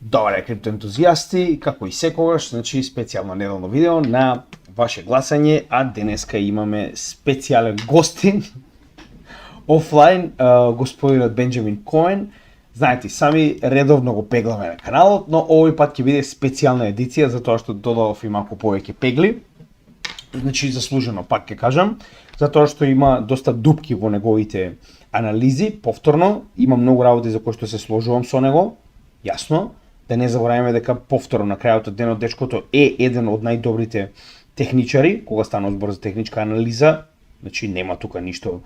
Добре, криптоентузијасти, како и секогаш, значи специјално неделно видео на ваше гласање, а денеска имаме специјален гостин офлайн, господинот Бенџамин Коен. Знаете, сами редовно го пегламе на каналот, но овој пат ќе биде специјална едиција затоа што додадов и малку повеќе пегли. Значи заслужено пак ќе кажам, затоа што има доста дупки во неговите анализи, повторно, има многу работи за кои што се сложувам со него, јасно. Да не забораваме дека повторно на крајот од денот дечкото е еден од најдобрите техничари, кога станува збор за техничка анализа, значи нема тука ништо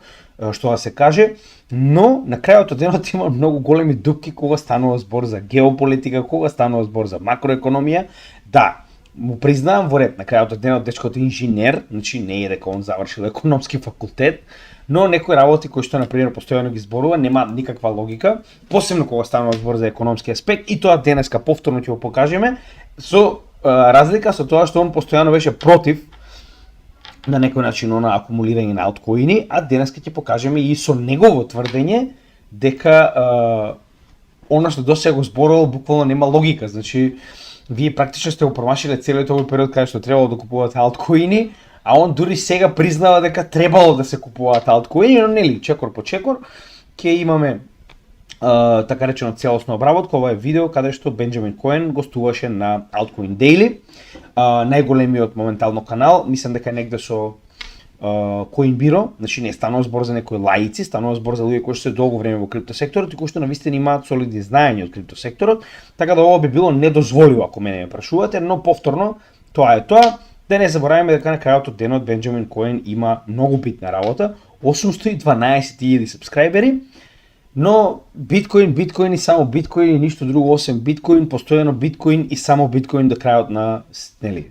што да се каже, но на крајот од денот има многу големи дупки кога станува збор за геополитика, кога станува збор за макроекономија. Да, му признавам во ред, на крајот од денот дечкото е инженер, значи не е дека он завршил економски факултет, но некои работи кои што например постојано ги зборува нема никаква логика, посебно кога станува збор за економски аспект, и тоа денеска повторно ќе го покажеме, со разлика со тоа што он постојано беше против на некој начин на акумулирање на алткоини, а денеска ќе покажеме и со негово тврдење дека она што досега го зборувал буквално нема логика. Значи вие практично сте го промашиле целиот овој период каде што требало да купувате алткоини, а он дури сега признава дека требало да се купуваат алткоини, но нели, чекор по чекор, ќе имаме така речено целосна обработка. Ова е видео каде што Бенџамин Коен гостуваше на Altcoin Daily, најголемиот моментално канал, мислам дека негде со CoinBiro, значи не станува збор за некои лаици, станува збор за луѓе кои што се долго време во криптосекторот и кои што навистина имаат солидни знаења од криптосекторот, така да ова би било недозволиво ако мене ме прашувате, но повторно тоа е тоа. Да не забораваме дека на крајот од денот Бенџамин Коен има многу битна работа, 812.000 сабскрајбери, но биткоин и само биткоин и ништо друго осем биткоин, постојано биткоин и само биткоин до крајот на, нели,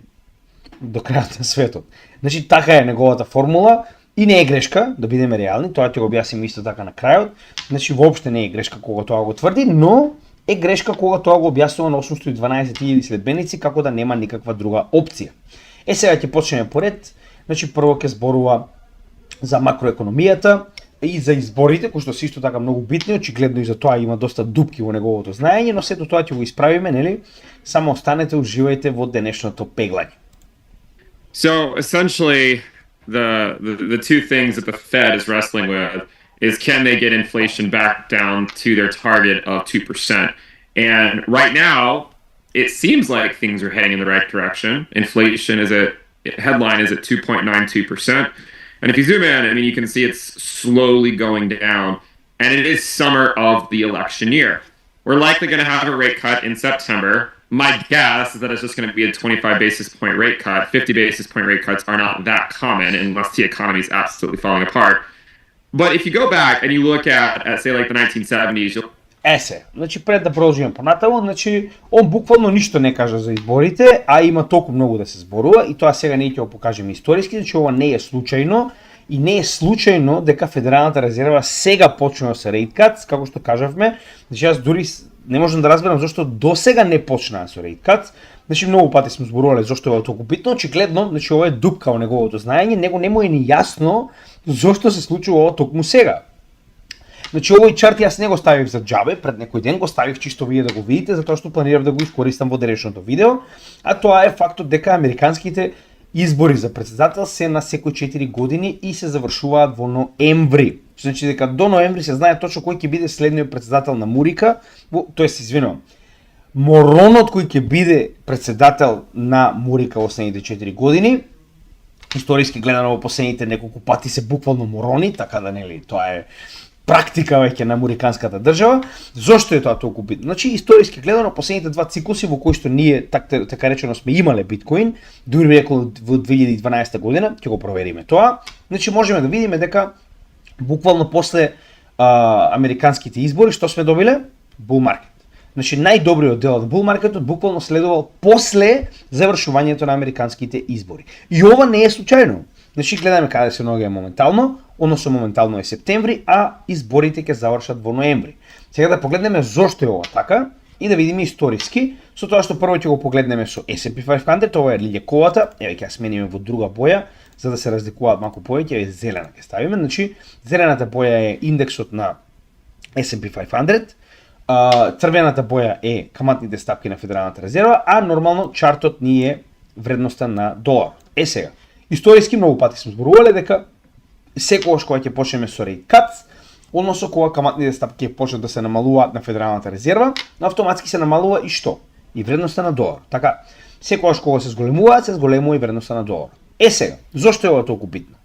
до крајот на светот. Значи така е неговата формула и не е грешка, да бидеме реални, тоа ќе го објасним исто така на крајот. Значи воопште не е грешка кога тоа го тврди, но е грешка кога тоа го објаснува на 812.000 следбеници како да нема никаква друга опција. Сега ќе почнеме поред. Значи прво ќе зборува за макроекономијата и за изборите, кои што се исто така многу битни, очигледно и за тоа има доста дупки во неговото знаење, но сето тоа ќе го исправиме, нели? Само останете, уживајте во денешното пеглање. So essentially, the two things that the Fed is wrestling with is can they get inflation back down to their target of 2%? And right now, it seems like things are heading in the right direction. Inflation headline is at 2.92%. And if you zoom in, I mean, you can see it's slowly going down. And it is summer of the election year. We're likely going to have a rate cut in September. My guess is that it's just going to be a 25 basis point rate cut. 50 basis point rate cuts are not that common unless the economy is absolutely falling apart. But if you go back and you look at say, like the 1970s, you'll значи пред да продолжиме понатаму, значи он буквално ништо не кажа за изборите, а има толку многу да се зборува и тоа сега не ќе го покажеме историски, значи ова не е случајно и не е случајно дека Федералната резерва сега почнува со rate cuts, како што кажавме. Значи јас дури не можам да разберам зошто досега не почнаа со rate cuts. Значи многу пати сме зборувале зошто е толку битно, очигледно, значи ова е дупка во неговото знаење, него не му е ни јасно зошто се случува ова токму сега. Значи овој чарт јас не го ставив за џабе, пред некој ден го ставив чисто вие да го видите, затоа што планирав да го искористам во денешното видео, а тоа е фактот дека американските избори за председател се на секој 4 години и се завршуваат во ноември. Значи дека до ноември се знае точно кој ќе биде следниот председател на Мурика, тоест извинувам, моронот кој ќе биде председател на Мурика во следните 4 години. Историски гледано во последните неколку пати се буквално морони, така да нели, тоа е практика веќе на американската држава. Зошто е тоа толку битно? Значи историски гледано последните два циклуси во кои што ние така речено сме имале биткоин, дури рекол во 2012 година, ќе го провериме тоа. Значи можеме да видиме дека буквално после американските избори што сме добиле? Bull market. Значи најдобриот дел од bull marketот буквално следувал после завршувањето на американските избори. И ова не е случајно. Значи гледаме каде се наоѓа моментално, односно моментално е септември, а изборите ќе завршат во ноември. Сега да погледнеме зошто е ова така и да видиме историски, со тоа што прво ќе го погледнеме со S&P 500, ова е лилјаковата, еве ќе ја смениме во друга боја, за да се разликуваат малку повеќе, еве зелена ќе ставиме. Значи зелената боја е индексот на S&P 500, Црвената боја е каматните стапки на Федералната резерва, а нормално чартот ни е вредноста на долар. Сега, историски многу пати сме зборувале дека секогаш кога ќе почнеме со rate cuts, односно кога каматните стапки ќе почнат да се намалуваат на Федералната резерва, автоматски се намалува и што? И вредноста на долар. Така, секогаш кога се зголемуваат, се зголемува и вредноста на долар. Сега, зошто е ова толку битно?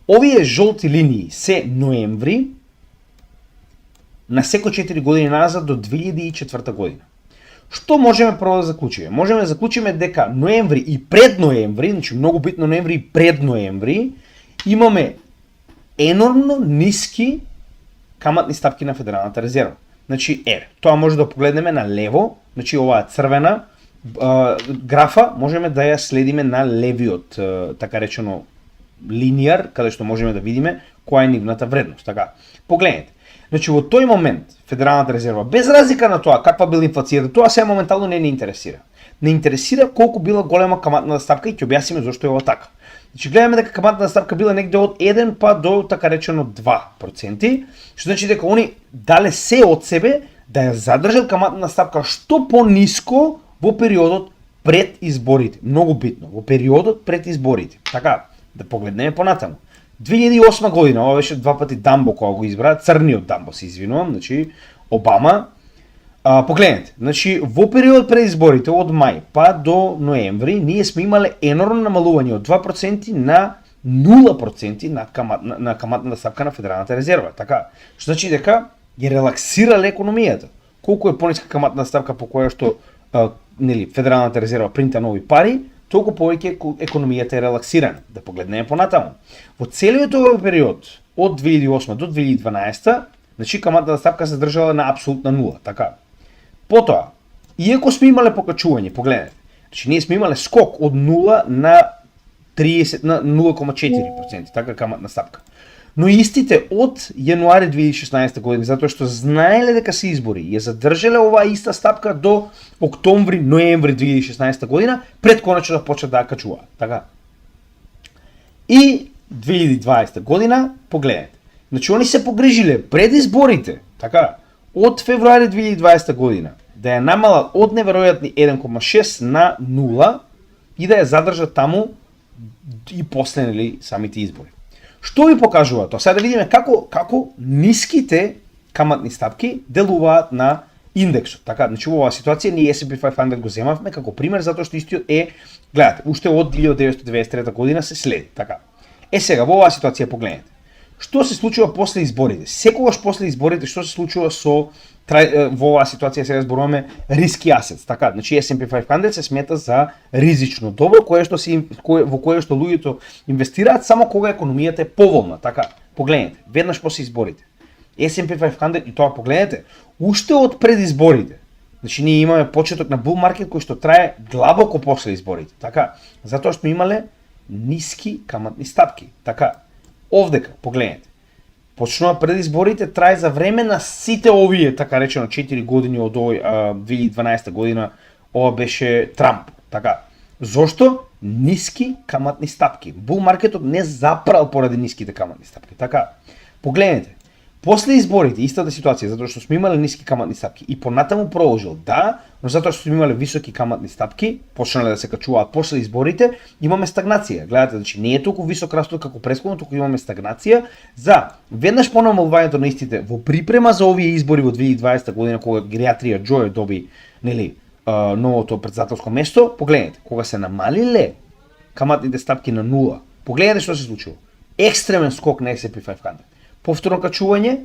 Овие жолти линии се ноември на секој 4 години назад до 2004 година. Што можеме прво да заклучиме? Можеме да заклучиме дека ноември и пред ноември, значи многу битно ноември и пред ноември, имаме енормно ниски каматни стапки на Федералната резерва. Значи, тоа може да погледнеме на лево, значи оваа црвена графа, можеме да ја следиме на левиот, така речено, линијар, каде што можеме да видиме која е нивната вредност. Така, погледнете. Значи, во тој момент, Федералната резерва, без разлика на тоа каква била инфлацијата, тоа се моментално не интересира. Не интересира колку била голема каматната стапка и ќе објасниме зошто е ова така. Значи, гледаме дека каматната стапка била негде од 1 па до така речено 2%, што значи дека они дале се од себе да ја задржат каматната стапка што пониско во периодот пред изборите. Многу битно, во периодот пред изборите. Така, да погледнеме понатаму. 2008 година, ова беше два пати Дамбо кога го избра, црниот Дамбо се извинувам, значи Обама. Погледнете, значи во период пред изборите од мај па до ноември ние сме имале енормно намалување од 2% на 0% на каматната стапка на Федералната резерва. Така, што значи дека ја релаксирале економијата. Колку е пониска каматна стапка по која што Федералната резерва принта нови пари, толку повеќе економијата е релаксирана. Да погледнеме понатаму. Во целиот овој период од 2008 до 2012, значи каматната стапка се држала на апсолутна нула, така. Потоа, иако сме имале покачување, погледнете. Значи ние сме имале скок од 0 на 30 на 0,4%, така каматна стапка. Но истите од јануари 2016 година, затоа што знаеле дека се избори, ја задржале оваа иста стапка до октомври, ноември 2016 година, пред конечно да почнат да ја качуваат. Така. И 2020 година, погледнете. Значи они се погрижиле пред изборите, така, од февруари 2020 година, да ја намалат од неверојатни 1,6 на 0 и да ја задржат таму и после самите избори. Што ви покажува тоа? Сега да видиме како ниските каматни стапки делуваат на индексот. Така, значи во оваа ситуација ние S&P 500 го земавме како пример затоа што истиот е, гледате, уште од 1993 година се следи, така. Сега во оваа ситуација погледнете. Што се случува после изборите? Секогаш после изборите што се случува со во оваа ситуација сега зборуваме риски асет, така, значи S&P 500 се смета за ризично добро во кое што луѓето инвестираат само кога економијата е поволна, така. Погледнете, веднаш после изборите. S&P 500 и тоа погледнете, уште од пред изборите. Значи ние имаме почеток на bull market кој што трае длабоко после изборите, така, затоа што имале ниски каматни стапки, така. Овдека, погледнете. Почнува пред изборите, трае за време на сите овие, така речено, 4 години од овој 2012 година, ова беше Трамп, така. Зошто? Ниски каматни стапки. Бул маркетот не запрал поради ниските каматни стапки, така. Погледнете, после изборите, истата ситуација, затоа што сме имале ниски каматни стапки и понатаму продолжил, да, но затоа што сме имале високи каматни стапки, почнале да се качуваат после изборите, имаме стагнација. Гледате, значи не е толку висок растот како претходно, туку имаме стагнација за веднаш по намалувањето на истите во припрема за овие избори во 2020 година кога Гериатрија Џој доби, новото претседателско место. Погледнете, кога се намалиле каматните стапки на нула, погледнете што се случило. Екстремен скок на S&P 500. Повторно качување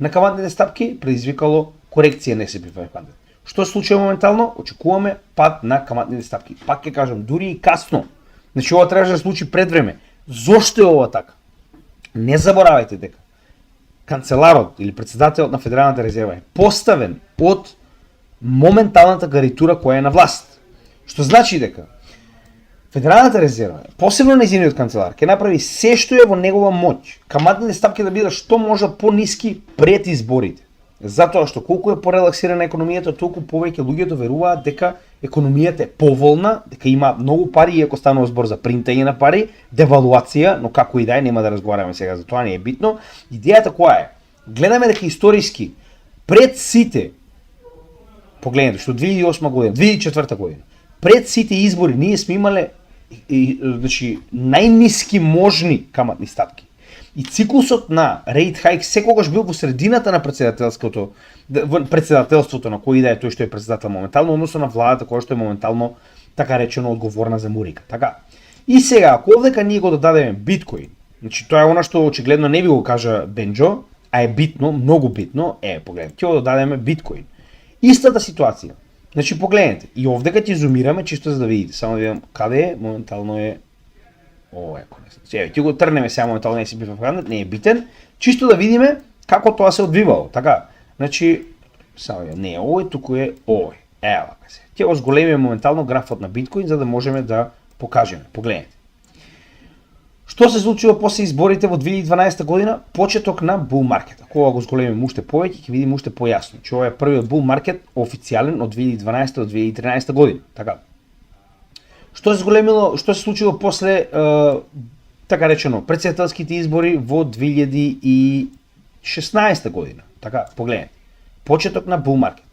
на каматните стапки предизвикало корекција на S&P 500. Што се случува моментално? Очекуваме пад на каматните стапки. Пак ќе кажам, дури и касно. Значи ова требаше да случи пред време. Зошто е ова така? Не заборавајте дека канцеларот или претседателот на Федералната резерва е поставен од моменталната гарнитура која е на власт. Што значи дека Федералната резерва, посебно нејзиниот канцелар, ќе направи се што е во негова моќ, каматните стапки да бидат што може пониски пред изборите. Затоа што колку е порелаксирана економијата, толку повеќе луѓето веруваат дека економијата е поволна, дека има многу пари, иако станува збор за принтање на пари, девалуација, но како и да е, нема да разговараме сега за тоа, не е битно. Идејата која е? Гледаме дека историски пред сите Погледнете, што 2008 година, 2004 година, пред сите избори ние сме имале значи најниски можни каматни стапки. И циклусот на рейт хайк секогаш бил во средината на председателството на кој да е тој што е председател моментално, односно на владата која што е моментално така речено одговорна за Мурика. Така. И сега, ако овдека ние го додадеме биткоин, значи тоа е она што очигледно не ви го кажа Бенџо, а е битно, многу битно, погледнете, ќе го додадеме биткоин. Истата ситуација. Значи погледнете, и овдека ќе зумираме чисто за да видите, само да видам каде е, моментално е ова е конец. Еве, ќе го трнеме сега моментално не си бив не е битен, чисто да видиме како тоа се одвивало, така. Значи, само не е овој, туку е овој. Ева се. Ќе го зголемиме моментално графот на биткоин за да можеме да покажеме. Погледнете. Што се случило после изборите во 2012 година? Почеток на бул маркета. Кога го зголемиме уште повеќе, ќе видиме уште појасно. Че ова е првиот бул маркет официјален од 2012 до 2013 година. Така. Што се зголемило, што се случило после така речено претседателските избори во 2016 година? Така, погледнете. Почеток на бул маркет.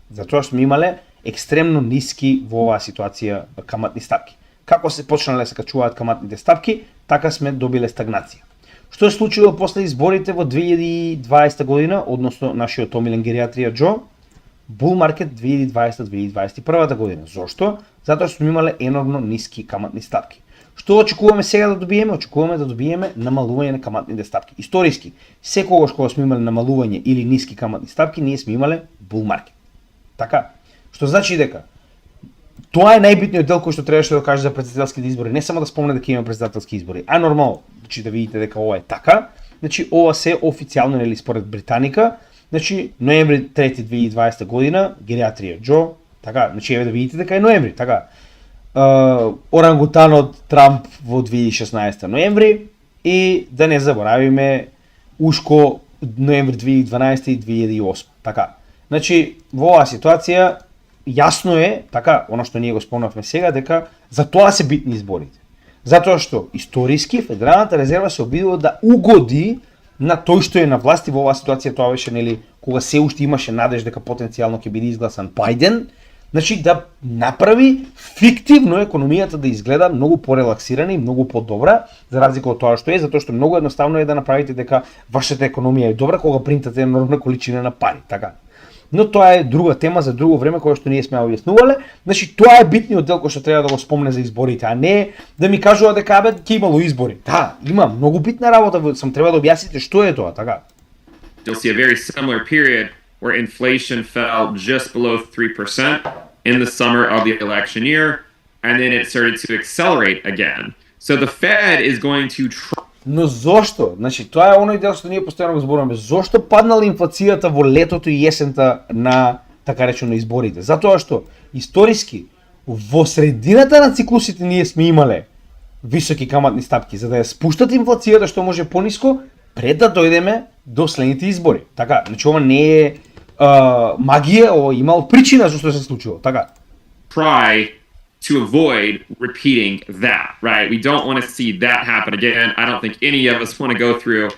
Затоа што сме имале екстремно ниски во оваа ситуација каматни стапки. Како се почнале да се качуваат каматните стапки, така сме добиле стагнација. Што се случило после изборите во 2020 година, односно нашиот омилен гериатрија Џо? Бул маркет 2020-2021 година. Зошто? Затоа што сме имале енормно ниски каматни стапки. Што очекуваме сега да добиеме? Очекуваме да добиеме намалување на каматните стапки. Историски, секогаш кога сме имале намалување или ниски каматни стапки, ние сме имале бул маркет. Така, што значи дека тоа е најбитниот дел кој што требаше да каже за претседателските избори, не само да спомне дека има претседателски избори, а нормално, значи да видите дека ова е така, значи ова се официјално или според Британика, значи ноември 3 2020 година, гериатрија Џо, така, значи еве да видите дека е ноември, така. Орангутанот Трамп во 2016 ноември и да не заборавиме Ушко ноември 2012 и 2008, така. Значи во оваа ситуација јасно е, така, оно што ние го спомнавме сега, дека за тоа се битни изборите. Затоа што историски Федералната резерва се обидува да угоди на тој што е на власт и во оваа ситуација тоа беше нели кога се уште имаше надеж дека потенцијално ќе биде изгласан Бајден, значи да направи фиктивно економијата да изгледа многу порелаксирана и многу подобра за разлика од тоа што е, затоа што многу едноставно е да направите дека вашата економија е добра кога принтате енормна количина на пари, така. Но тоа е друга тема за друго време која што ние сме објаснувале. Значи тоа е битниот дел кој што треба да го спомне за изборите, а не да ми кажува дека ќе имало избори. Да, има многу битна работа, сам треба да објасните што е тоа, така. You'll see a very similar period where inflation fell just below 3% in the summer of the election year, and then it started to accelerate again. So the Fed is going to try. Но зошто? Значи, тоа е оној дел што ние постојано го зборуваме. Зошто паднала инфлацијата во летото и есента на така речено изборите? Затоа што историски во средината на циклусите ние сме имале високи каматни стапки за да ја спуштат инфлацијата што може пониско пред да дојдеме до следните избори. Така, значи ова не е магија, ова имал причина зашто се случило. Така. Try to avoid repeating that, right? We don't want to see that happen again. I don't think any of us want to go through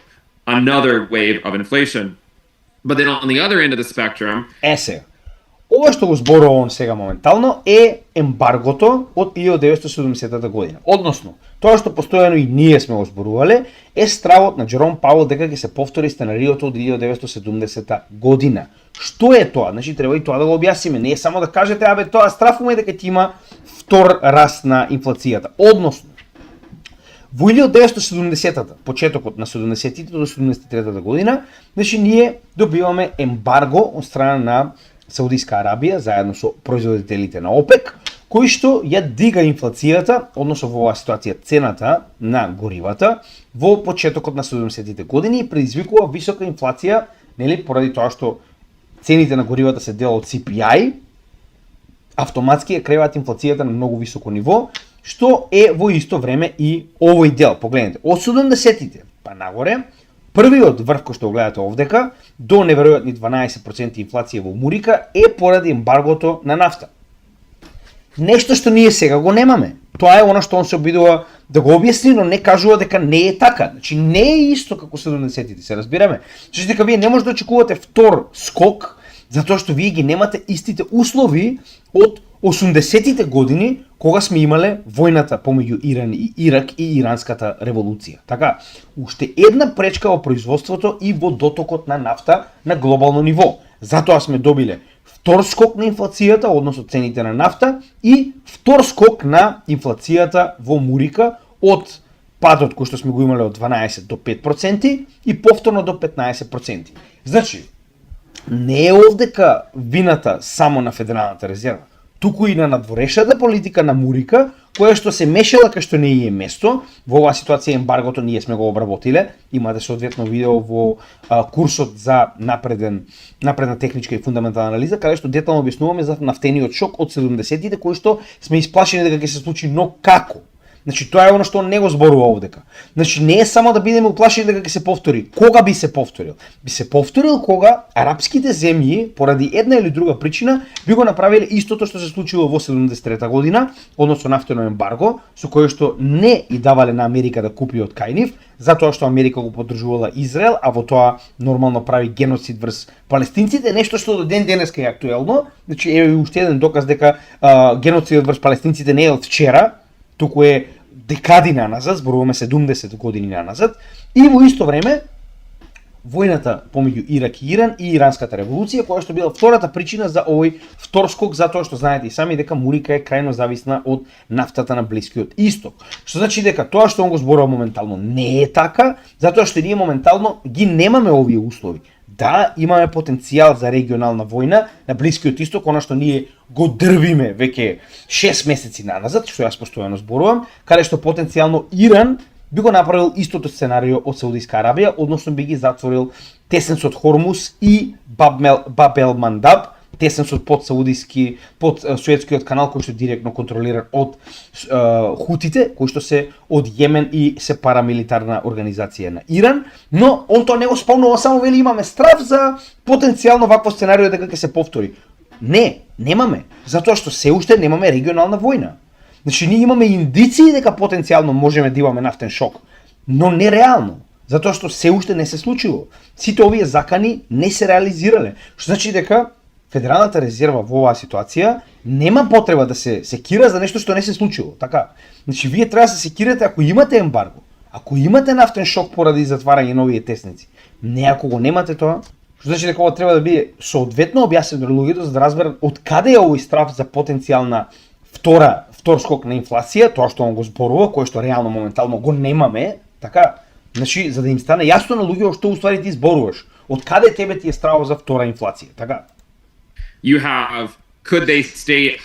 another wave of inflation. But then on the other end of the spectrum, сега. Ова што го зборувам сега моментално е ембаргото од 1970 година. Односно, тоа што постојано и ние сме го зборувале е стравот на Џером Пауел дека ќе се повтори сценариото од 1970 година. Што е тоа? Значи треба и тоа да го објасниме. Не е само да кажете абе тоа страфуваме дека ќе има втор раст на инфлацијата. Односно, во 1970-та, почетокот на 70-тите до 73-та година, значи ние добиваме ембарго од страна на Саудиска Арабија заедно со производителите на ОПЕК, кои што ја дига инфлацијата, односно во оваа ситуација цената на горивата во почетокот на 70-тите години и предизвикува висока инфлација, нели, поради тоа што цените на горивата се дел од CPI, автоматски ја креваат инфлацијата на многу високо ниво, што е во исто време и овој дел. Погледнете, од 70-тите па нагоре, првиот врв кој што го гледате овдека, до неверојатни 12% инфлација во Мурика е поради ембаргото на нафта. Нешто што ние сега го немаме. Тоа е она што он се обидува да го објасни, но не кажува дека не е така. Значи не е исто како 70-тите, се разбираме. Значи дека вие не може да очекувате втор скок Затоа што вие ги немате истите услови од 80-тите години, кога сме имале војната помеѓу Иран и Ирак и Иранската револуција. Така, уште една пречка во производството и во дотокот на нафта на глобално ниво. Затоа сме добиле втор скок на инфлацијата, односно цените на нафта, и втор скок на инфлацијата во Мурика од падот кој што сме го имале од 12 до 5% и повторно до 15%. Значи, не е овдека вината само на Федералната резерва, туку и на надворешната политика на Мурика, која што се мешала кај што не е место. Во оваа ситуација ембаргото ние сме го обработиле. Имате соодветно видео во курсот за напредна техничка и фундаментална анализа, каде што детално објаснуваме за нафтениот шок од 70-тите, кој што сме исплашени дека ќе се случи, но како? Значи, тоа е оно што не го зборува овдека. Значи, не е само да бидеме уплашени дека ќе се повтори. Кога би се повторил? Би се повторил кога арапските земји, поради една или друга причина, би го направиле истото што се случило во 73-та година, односно нафтено ембарго, со кое што не и давале на Америка да купи од кај нив, затоа што Америка го поддржувала Израел, а во тоа нормално прави геноцид врз палестинците, нешто што до ден денеска е актуелно. Значи, еве уште еден доказ дека геноцидот врз палестинците не е од вчера, туку е декади наназад, зборуваме 70 години наназад, и во исто време војната помеѓу Ирак и Иран и Иранската револуција, која што била втората причина за овој втор скок, затоа што знаете и сами дека Мурика е крајно зависна од нафтата на Блискиот Исток. Што значи дека тоа што он го зборува моментално не е така, затоа што ние моментално ги немаме овие услови. Да, имаме потенцијал за регионална војна на Блискиот Исток, она што ние го дрвиме веќе 6 месеци наназад, што јас постојано зборувам, каде што потенцијално Иран би го направил истото сценарио од Саудиска Арабија, односно би ги затворил тесенцот Хормуз и Баб ел Мандаб, тесенцот под Суетскиот канал, кој што директно контролиран од хутите, кои што се од Јемен и се парамилитарна организација на Иран, но он тоа не го спомнува, само вели имаме страв за потенцијално вакво сценарио дека ќе се повтори. Не, немаме, затоа што се уште немаме регионална војна. Значи, ние имаме индиции дека потенцијално можеме да имаме нафтен шок, но не реално, затоа што се уште не се случило. Сите овие закани не се реализирале, што значи дека Федералната резерва во оваа ситуација нема потреба да се секира за нешто што не се случило, така? Значи, вие треба да се секирате ако имате ембарго, ако имате нафтен шок поради затварање на овие тесници. Не ако го немате тоа, што значи дека ова треба да биде соодветно објаснено на луѓето за да разберат од каде е овој страв за потенцијална втор скок на инфлација, тоа што он го зборува, кое што реално моментално го немаме, така? Значи, за да им стане јасно на луѓето што уствари ти зборуваш, од каде тебе ти е стравот за втора инфлација, така? You have, could they stay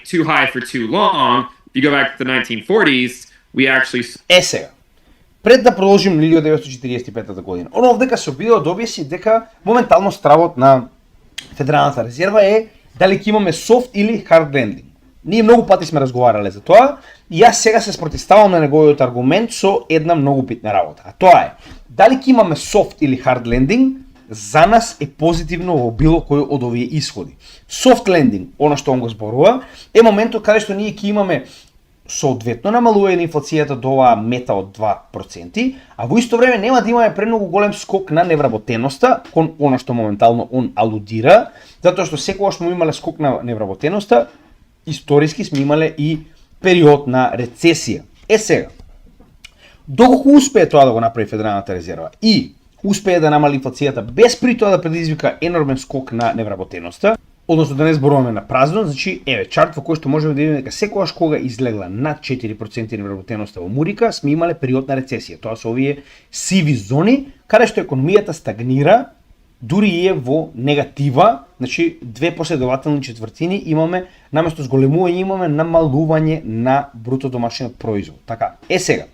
too high for too long? If you go back to the 1940s, we actually... Сега, пред да продолжим 1945 година, оно овдека се обидува да објасни дека моментално стравот на Федералната резерва е дали ќе имаме soft или hard landing. Ние многу пати сме разговарале за тоа и јас сега се спротивставам на неговиот аргумент со една многу битна работа. А тоа е, дали ќе имаме soft или hard landing, за нас е позитивно во било кој од овие исходи. Soft landing, она што он го зборува, е моментот каде што ние ќе имаме соодветно намалување на инфлацијата до оваа мета од 2%, а во исто време нема да имаме премногу голем скок на невработеноста, кон она што моментално он алудира, затоа што секогаш сме имале скок на невработеноста, историски сме имале и период на рецесија. Сега, доколку успее тоа да го направи Федералната резерва и успее да намали инфлацијата без при тоа да предизвика енормен скок на невработеноста, односно да не зборуваме на празно, значи еве чарт во кој што можеме да видиме дека секогаш кога излегла над 4% невработеноста во Мурика, сме имале период на рецесија. Тоа се овие сиви зони каде што економијата стагнира, дури и е во негатива, значи две последователни четвртини имаме, наместо зголемување имаме намалување на бруто домашниот производ. Така, сега,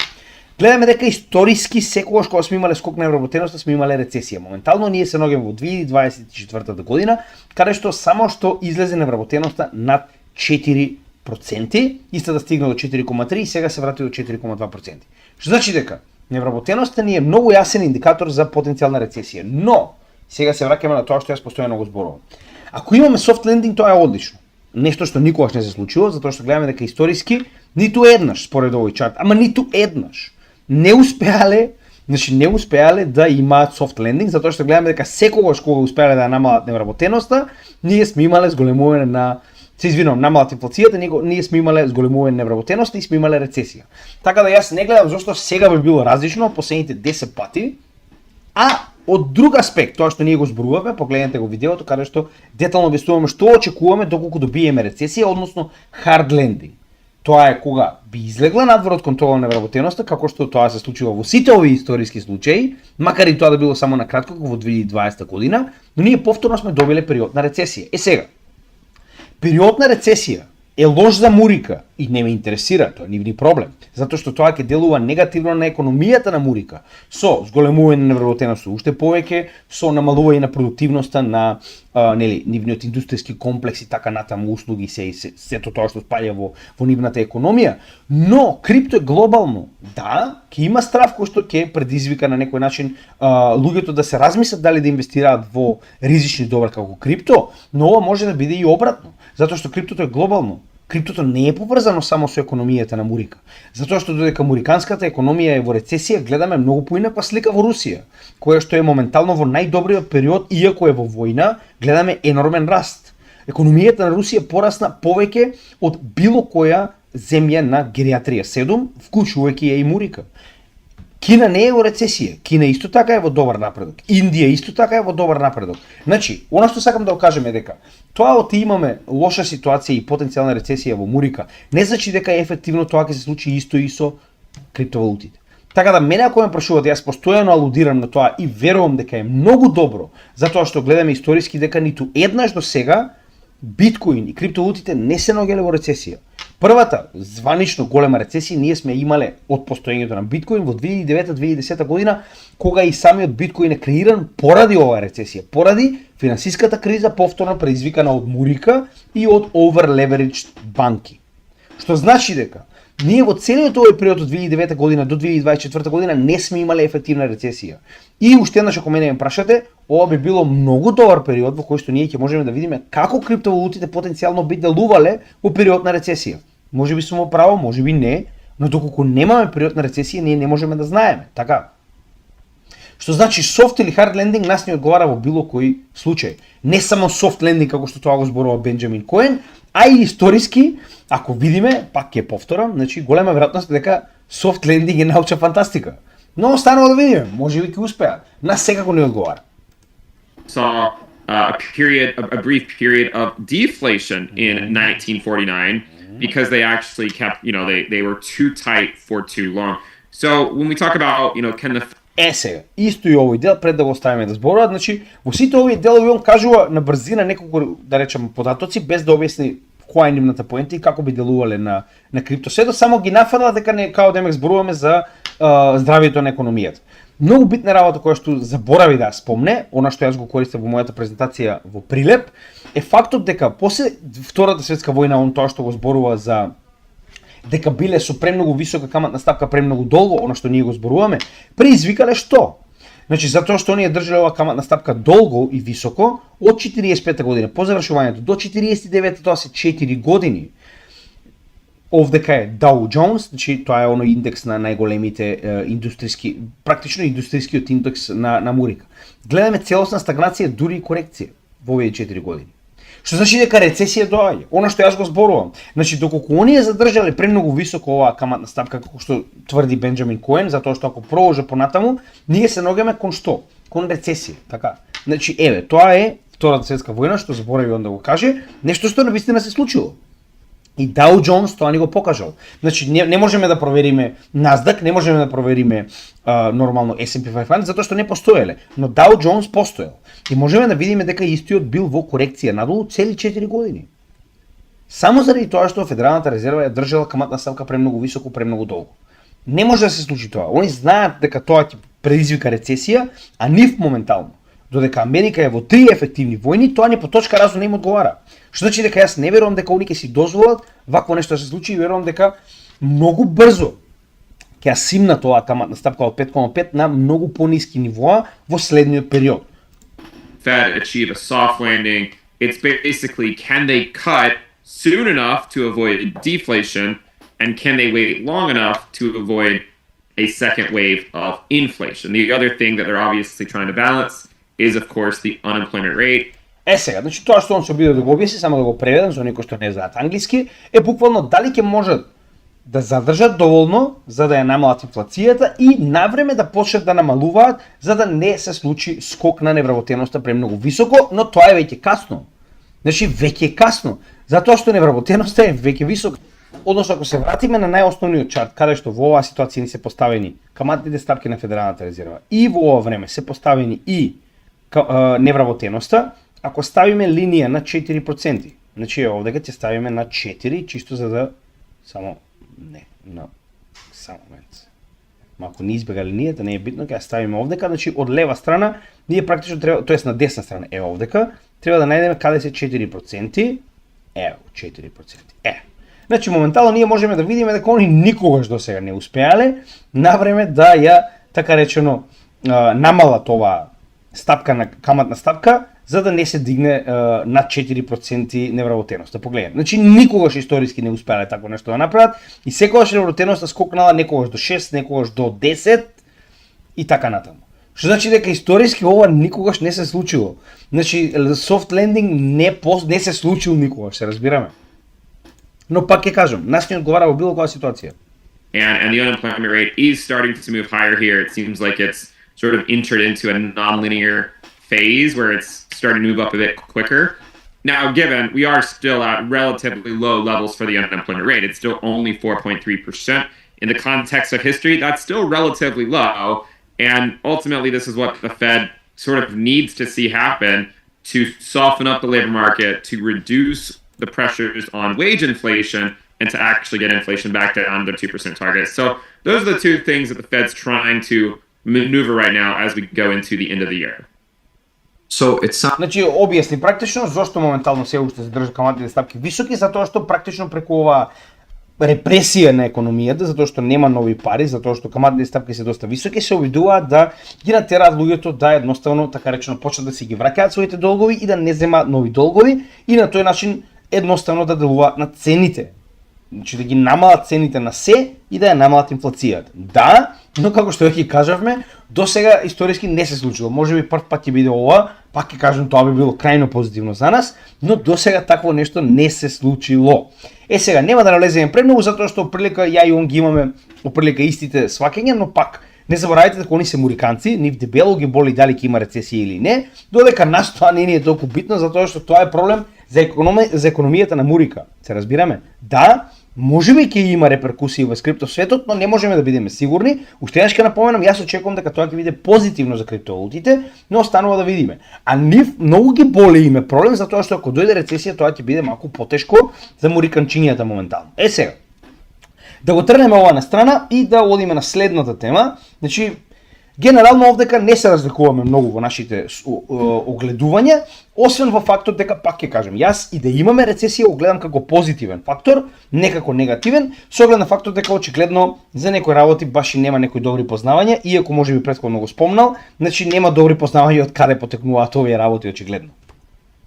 гледаме дека историски секогаш кога сме имале скок на невработеноста сме имале рецесија. Моментално ние се наоѓаме во 2024 година, каде што само што излезе невработеноста над 4%, иста да стигне до 4,3 и сега се врати до 4,2%. Што значи дека невработеноста ни е многу јасен индикатор за потенцијална рецесија, но сега се враќаме на тоа што јас постојано го зборувам. Ако имаме soft landing, тоа е одлично. Нешто што никогаш не се случило, затоа што гледаме дека историски ниту еднаш според овој чарт, ама ниту еднаш не успеале Значи не успеале да имаат soft landing, затоа што гледаме дека секогаш кога успеале да намалат невработеноста, ние сме имале зголемување на се извинувам, намалат инфлацијата, ние сме имале зголемување на невработеноста и сме имале рецесија. Така да јас не гледам зашто сега би било различно последните 10 пати, а од друг аспект, тоа што ние го зборуваме, погледнете го видеото каде што детално објаснуваме што очекуваме доколку добиеме рецесија, односно hard landing. Тоа е кога би излегла надвор од контрола на невработеноста, како што тоа се случува во сите овие историски случаи, макар и тоа да било само на кратко во 2020 година, но ние повторно сме добиле период на рецесија. Сега, период на рецесија е лош за Мурика и не ме интересира, тоа не ни проблем, затоа што тоа ќе делува негативно на економијата на Мурика, со зголемување на невработеноста уште повеќе, со намалување на продуктивноста на нивниот индустријски комплекс и така натаму услуги сето тоа што спаѓа во нивната економија, но крипто е глобално. Да, ќе има страв кој што ќе предизвика на некој начин луѓето да се размислат дали да инвестираат во ризични добра како крипто, но ова може да биде и обратно, затоа што криптото е глобално. Криптото не е поврзано само со економијата на Мурика. Затоа што додека муриканската економија е во рецесија, гледаме многу поинаква слика во Русија, која што е моментално во најдобриот период, иако е во војна, гледаме енормен раст. Економијата на Русија порасна повеќе од било која земја на гериатрија 7, вклучувајќи ја и Мурика. Кина не е во рецесија, Кина исто така е во добар напредок, Индија исто така е во добар напредок. Значи, она што сакам да го кажем е дека тоа оти имаме лоша ситуација и потенцијална рецесија во Мурика, не значи дека ефективно тоа ќе се случи исто и со криптовалутите. Така да мене ако ме прашувате, јас постојано алудирам на тоа и верувам дека е многу добро, затоа што гледаме историски дека ниту еднаш до сега биткоин и криптовалутите не се наоѓале во рецесија. Првата званично голема рецесија ние сме имале од постоењето на биткоин во 2009-2010 година, кога и самиот биткоин е креиран поради оваа рецесија, поради финансиската криза повторно предизвикана од Мурика и од over-leveraged банки. Што значи дека ние во целиот овој период од 2009 година до 2024 година не сме имале ефективна рецесија. И уште еднаш ако мене ме прашате, ова би било многу добар период во кој што ние ќе можеме да видиме како криптовалутите потенцијално би делувале во период на рецесија. Може би сум во право, може би не, но доколку немаме период на рецесија, ние не можеме да знаеме, така? Што значи soft или hard landing нас не одговара во било кој случај. Не само soft landing како што тоа го зборува Бенџамин Коен, а и историски, ако видиме, пак ќе повторам, значи голема веројатност дека soft landing е научна фантастика. Но останува да видиме, може би ќе успеат. Нас секако не одговара. Saw a brief period of deflation in 1949 because they actually kept, they were too tight for too long. So when we talk about, can the сега, исто и овој дел, пред да го оставиме да зборуваат, значи, во сите овие делови он кажува на брзина неколку, да речеме, податоци, без да објасни која е нивната поента и како би делувале на криптосветот, само ги нафрла дека не као демек зборуваме за здравието на економијата. Многу битна работа која што заборави да спомне, она што јас го користам во мојата презентација во Прилеп, е фактот дека после Втората светска војна он тоа што го зборува за дека биле со премногу висока каматна стапка премногу долго, она што ние го зборуваме, предизвикале што? Значи затоа што оние држале оваа каматна стапка долго и високо од 45 година по завршувањето до 49 тоа се 4 години. Овдека е Dow Jones, значи тоа е оној индекс на најголемите индустријски, практично индустријскиот индекс на Мурика. Гледаме целосна стагнација, дури и корекција во овие 4 години. Што значи дека рецесија доаѓа. Она што јас го зборувам. Значи доколку оние задржале премногу високо оваа каматна стапка како што тврди Бенџамин Коен, затоа што ако продолжи понатаму, ние се наоѓаме кон што? Кон рецесија, така. Значи еве, тоа е Втората светска војна што заборави он да го каже, нешто што навистина се случило. И Dow Jones тоа ни го покажал. Значи не можеме да провериме Nasdaq, не можеме да провериме нормално S&P 500 затоа што не постоеле, но Dow Jones постоел. И можеме да видиме дека истиот бил во корекција надолу цели 4 години. Само заради тоа што Федералната резерва ја држала каматна ставка премногу високо, премногу долго. Не може да се случи тоа. Они знаат дека тоа ќе предизвика рецесија, а нив моментално. Додека Америка е во 3 ефективни војни, тоа ни по точка разум не им одговара. Што значи дека јас не верувам дека они ќе си дозволат вакво нешто да се случи и верувам дека многу брзо ќе ја симна тоа каматна стапка од 5,5 на многу пониски нивоа во следниот период. Fed achieve a soft landing? It's basically, can they cut soon enough to avoid deflation, and can they wait long enough to avoid a second wave of inflation. The other thing that they're obviously trying to balance is, of course, the unemployment rate. Сега, значи тоа што он се обиде да го објасни, само да го преведам за оние кои што не знаат англиски, е буквално дали ќе можат да задржат доволно за да ја намалат инфлацијата и навреме да почнат да намалуваат за да не се случи скок на невработеноста премногу високо, но тоа е веќе касно. Значи веќе е касно, затоа што невработеноста е веќе висока. Односно, ако се вратиме на најосновниот чарт, каде што во оваа ситуација ни се поставени каматните стапки на Федералната резерва и во ова време се поставени и невработеноста, ако ставиме линија на 4%, значи овдека ќе ставиме на 4, чисто за да само момент. Малку не избега линијата, не е битно, ќе ја ставиме овдека, значи од лева страна ние практично треба, тоест на десна страна е овдека, треба да најдеме каде се 4%. Ево, 4%. Значи моментално ние можеме да видиме дека они никогаш досега не успеале навреме да ја така речено намалат оваа стапка на каматна стапка за да не се дигне над 4% невработеност. Погледнете. Значи никогаш историски не успеале такво нешто да направат и секогаш невработеноста скокнала некогаш до 6, некогаш до 10 и така натаму. Што значи дека историски ова никогаш не се случило. Значи soft landing не се случил никогаш, се разбираме. Но пак ќе кажам, нас не одговара во било која ситуација. And the unemployment rate is starting to move higher here. It seems like it's sort of entered into a nonlinear phase where it's starting to move up a bit quicker. Now, given we are still at relatively low levels for the unemployment rate, it's still only 4.3%. In the context of history, that's still relatively low. And ultimately, this is what the Fed sort of needs to see happen to soften up the labor market, to reduce the pressures on wage inflation, and to actually get inflation back down to the 2% target. So those are the two things that the Fed's trying to maneuver right now as we go into the end of the year. So it's Значи, објасни практично зошто моментално се уште се држат каматните стапки високи, затоа што практично преку оваа репресија на економијата, затоа што нема нови пари, затоа што каматните стапки се доста високи, се обидуваат да ги натераат луѓето да едноставно така речено почнат да си ги враќаат своите долгови и да не земаат нови долгови и на тој начин едноставно да делуваат на цените. Значи да ги намалат цените на се и да ја намалат инфлацијата. Да, но како што веќе кажавме, досега историски не се случило. Можеби прв пат ќе биде ова, пак ќе кажам тоа би било крајно позитивно за нас, но досега такво нешто не се случило. Сега нема да налеземе премногу затоа што оприлика ја и он ги имаме оприлика истите сваќања, но пак не заборавајте дека они се муриканци, нив дебело ги боли дали ќе има рецесија или не, додека нас тоа не ни е толку битно затоа што тоа е проблем за економијата на Мурика. Се разбираме? Да, можеби ќе има реперкусии во крипто светот, но не можеме да бидеме сигурни. Уште еднаш ќе напоменам, јас очекувам дека тоа ќе биде позитивно за криптовалутите, но останува да видиме. А нив многу ги боли име проблем затоа што ако дојде рецесија тоа ќе биде малку потешко за муриканчињата моментално. Сега, да го трнеме ова на страна и да одиме на следната тема. Значи, генерално овдека не се разликуваме многу во нашите огледувања, освен во фактот дека, пак ќе кажем, јас и да имаме рецесија го гледам како позитивен фактор, не како негативен, со оглед на фактот дека очигледно за некои работи баш и нема некои добри познавања, иако можеби претходно го спомнал, значи нема добри познавања од каде потекнуваат овие работи очигледно.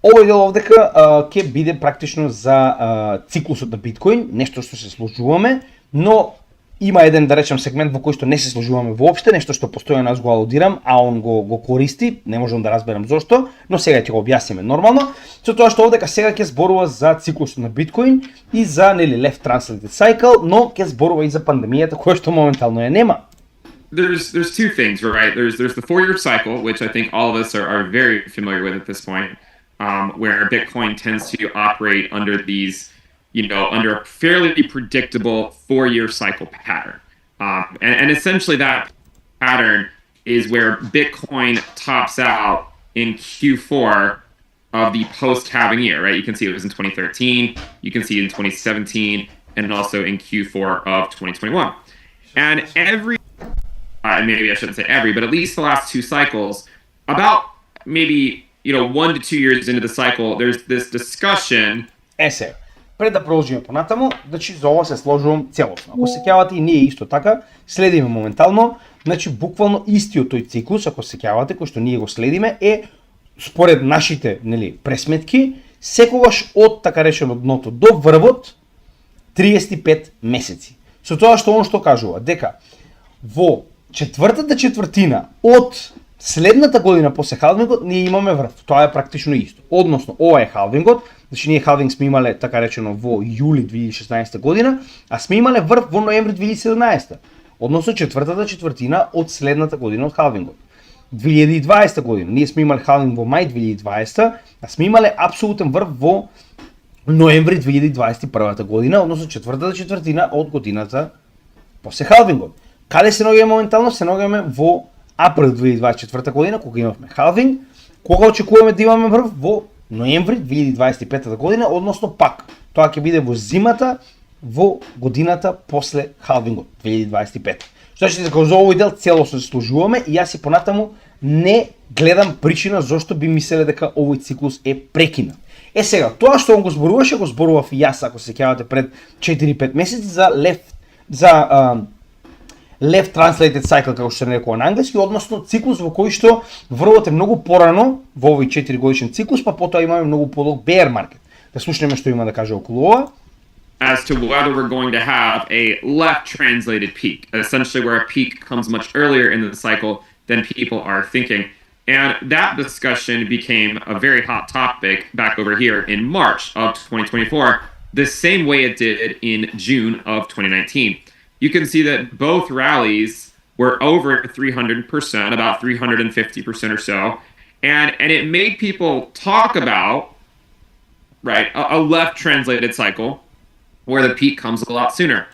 Овој дел овдека ќе биде практично за циклусот на биткоин, нешто што се сложуваме, но има еден, да речем, сегмент во кој што не се сложуваме воопште, нешто што постојано аз го алудирам, а он го користи, не можам да разберам зошто, но сега ќе го објасниме нормално, со тоа што овдека сега ќе зборува за циклусот на биткоин и за left translated cycle, но ќе зборува и за пандемијата која што моментално ја нема. There's two things, right? There's the 4-year cycle, which I think all of us are very familiar with at this point, where Bitcoin tends to operate under these under a fairly predictable 4-year cycle pattern. And essentially that pattern is where Bitcoin tops out in Q4 of the post-halving year, right? You can see it was in 2013, you can see it in 2017, and also in Q4 of 2021. And maybe I shouldn't say every, but at least the last two cycles, about maybe 1 to 2 years into the cycle, there's this discussion. Пред да продолжиме понатаму, значи за ова се сложувам целосно. Ако се сеќавате и ние исто така следиме моментално, значи буквално истиот тој циклус, ако се сеќавате, кој што ние го следиме, е според нашите, пресметки, секогаш од така речено дното до врвот 35 месеци. Со тоа што он што кажува дека во четвртата четвртина од следната година после халвингот ние имаме врв. Тоа е практично исто. Односно, ова е халвингот, значи ние халвинг сме имале така речено во јули 2016 година, а сме имале врв во ноември 2017. Односно четвртата четвртина од следната година од халвингот. 2020 година ние сме имале халвинг во мај 2020, а сме имале апсолутен врв во ноември 2021 година, односно четвртата четвртина од годината после халвингот. Каде се наоѓаме моментално? Се наоѓаме во април 2024 година, кога имавме халвинг, кога очекуваме да имаме врв во ноември 2025 година, односно пак тоа ќе биде во зимата во годината после халвингот 2025. Што значи дека за овој дел целосно се сложуваме и јас и понатаму не гледам причина зошто би мислеле дека овој циклус е прекинат. Сега, тоа што он го зборуваше, го зборував и јас, ако се сеќавате, пред 4-5 месеци за left translated cycle, како што се нарекува на англиски, односно циклус во кој што врвот е многу порано во овој 4 годишен циклус, па потоа имаме многу подолг bear market. Да слушнеме што има да каже околу ова. As to whether we're going to have a left translated peak, essentially where a peak comes much earlier in the cycle than people are thinking. And that discussion became a very hot topic back over here in March of 2024, the same way it did in June of 2019. You can see that both rallies were over 300%, about 350% or so. And it made people talk about, right, a left translated cycle where the peak comes a lot sooner.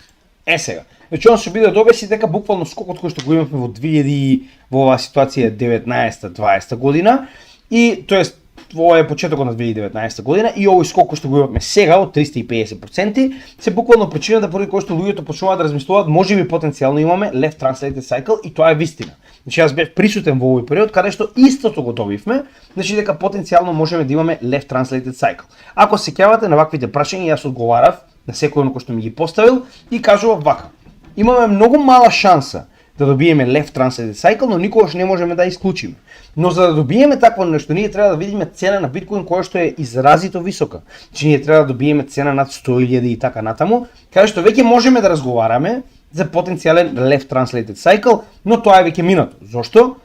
Сега, значи он што биде да обясни дека буквално скокот кој што го имавме во 2000 во оваа ситуација 19-20 година и тоест ова е почетокот на 2019 година и овој скок кој што го имавме сега од 350% се буквално причината поради кој што луѓето почнуваат да размислуваат можеби потенцијално имаме left translated cycle и тоа е вистина. Значи јас бев присутен во овој период каде што истото го добивме, значи дека потенцијално можеме да имаме left translated cycle. Ако се сеќавате на ваквите прашања јас одговарав на секој кој што ми ги поставил и кажував вака. Имаме многу мала шанса да добиеме left translated cycle, но никогаш не можеме да исклучиме. Но за да добиеме такво нешто, ние треба да видиме цена на биткоин која што е изразито висока. Значи ние треба да добиеме цена над 100.000 и така натаму, каде што веќе можеме да разговараме за потенцијален left translated cycle, но тоа е веќе минато. Зошто?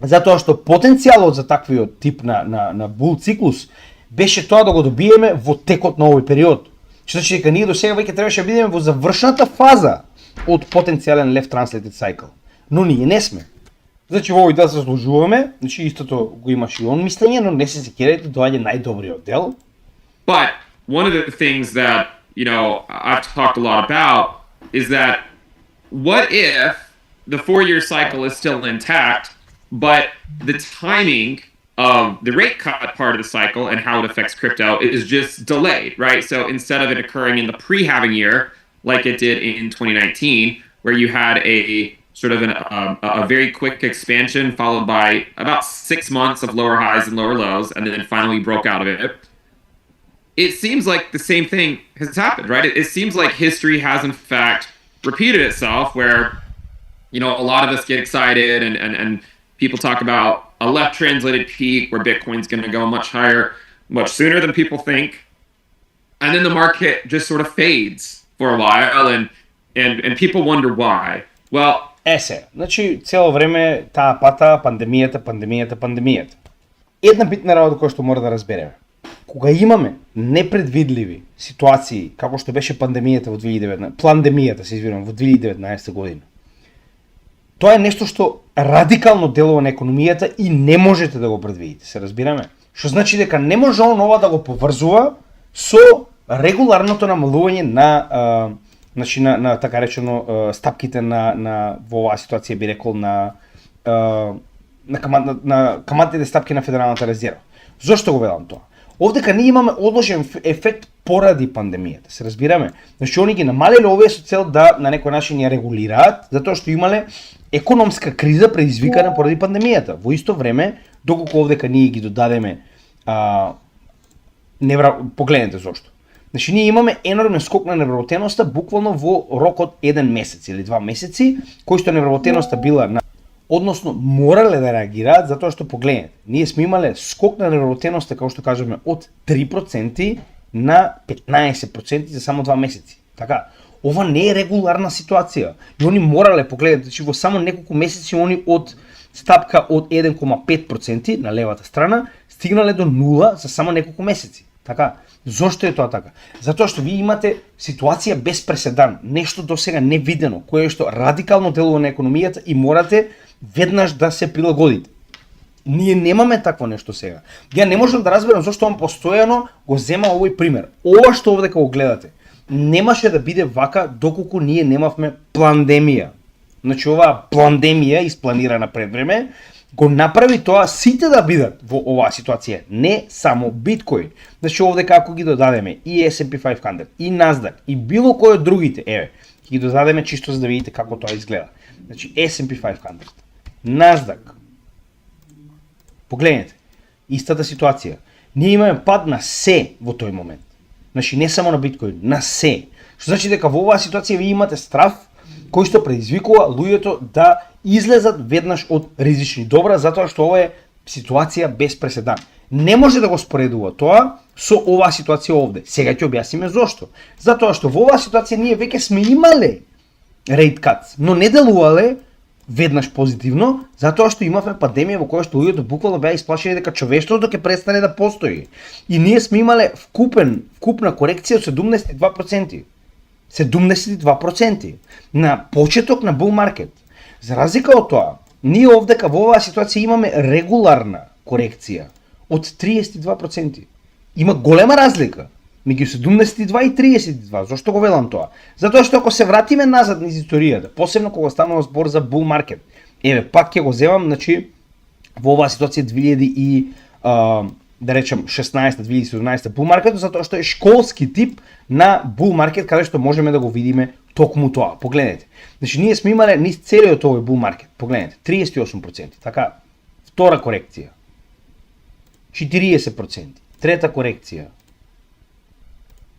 Затоа што потенцијалот за таквиот тип на bull циклус беше тоа да го добиеме во текот на овој период. Значи дека ние до сега веќе требаше да бидеме во завршната фаза од потенцијален left translated cycle. Но ние не сме. Значи во овој дел се сложуваме, значи истото го имаш и он мислење, но не се секирајте, доаѓа најдобриот дел. But one of the things that, I've talked a lot about is that what if the 4-year cycle is still intact, but the timing of the rate cut part of the cycle and how it affects crypto is just delayed, right? So instead of it occurring in the pre-halving year, like it did in 2019, where you had a sort of a very quick expansion followed by about 6 months of lower highs and lower lows, and then finally broke out of it. It seems like the same thing has happened, right? It seems like history has in fact repeated itself, where a lot of us get excited and people talk about a left translated peak where Bitcoin's going to go much higher, much sooner than people think, and then the market just sort of fades for a while, and people wonder why. Well, значи цело време таа пата пандемијата. Една битна работа која што мора да разбереме. Кога имаме непредвидливи ситуации, како што беше пандемијата во 2019 година, тоа е нешто што радикално делува на економијата и не можете да го предвидите, се разбираме? Што значи дека не може ова да го поврзува со регуларното намалување на така речено стапките на во оваа ситуација би рекол на каматните стапки на Федералната резерва. Зошто го велам тоа? Овдека ние имаме одложен ефект поради пандемијата, се разбираме? Значи они ги намалиле овие со цел да на некој начин ја регулираат, затоа што имале економска криза предизвикана поради пандемијата. Во исто време, доколку овдека ние ги додадеме погледнете зошто. Значи ние имаме енормен скок на невработеноста буквално во рок од 1 месец или 2 месеци, кој што невработеноста била односно морале да реагираат затоа што погледнете. Ние сме имале скок на невработеноста, како што кажеме, од 3% на 15% за само 2 месеци. Така, ова не е регуларна ситуација. И они морале, погледнете, значи во само неколку месеци они од стапка од 1,5% на левата страна стигнале до 0 за само неколку месеци. Така, зошто е тоа така? Затоа што ви имате ситуација без преседан, нешто досега невидено, кое што радикално делува на економијата и морате веднаш да се прилагодите. Ние немаме такво нешто сега. Ја не можам да разберам зашто он постојано го зема овој пример. Ова што овдека го гледате, немаше да биде вака доколку ние немавме пандемија. Значи оваа пандемија испланирана пред време го направи тоа сите да бидат во оваа ситуација, не само биткоин. Значи овдека ако ги додадеме и S&P 500, и Nasdaq, и било кој од другите, еве, ќе ги додадеме чисто за да видите како тоа изгледа. Значи S&P 500, Nasdaq. Погледнете, истата ситуација. Ние имаме пад на се во тој момент. Значи не само на биткоин, на се. Што значи дека во оваа ситуација ви имате страв кој што предизвикува луѓето да излезат веднаш од ризични добра, затоа што ова е ситуација без преседан. Не може да го споредува тоа со оваа ситуација овде. Сега ќе објасниме зошто. Затоа што во оваа ситуација ние веќе сме имале rate cuts, но не делувале веднаш позитивно, затоа што имавме пандемија во која што луѓето буквално беа исплашени дека човештвото ќе престане да постои. И ние сме имале вкупна корекција од 72%. 72% на почеток на bull market. За разлика од тоа, ние овдека во оваа ситуација имаме регуларна корекција од 32%. Има голема разлика меѓу 72 и 32. Зошто го велам тоа? Затоа што ако се вратиме назад низ историјата, посебно кога станува збор за bull market, еве пак ќе го земам, значи во оваа ситуација 2000 и да речем 16-2017 bull market, затоа што е школски тип на bull market каде што можеме да го видиме токму тоа. Погледнете. Значи ние сме имале низ целиот овој bull market. Погледнете, 38%, така. Втора корекција. 40%. Трета корекција.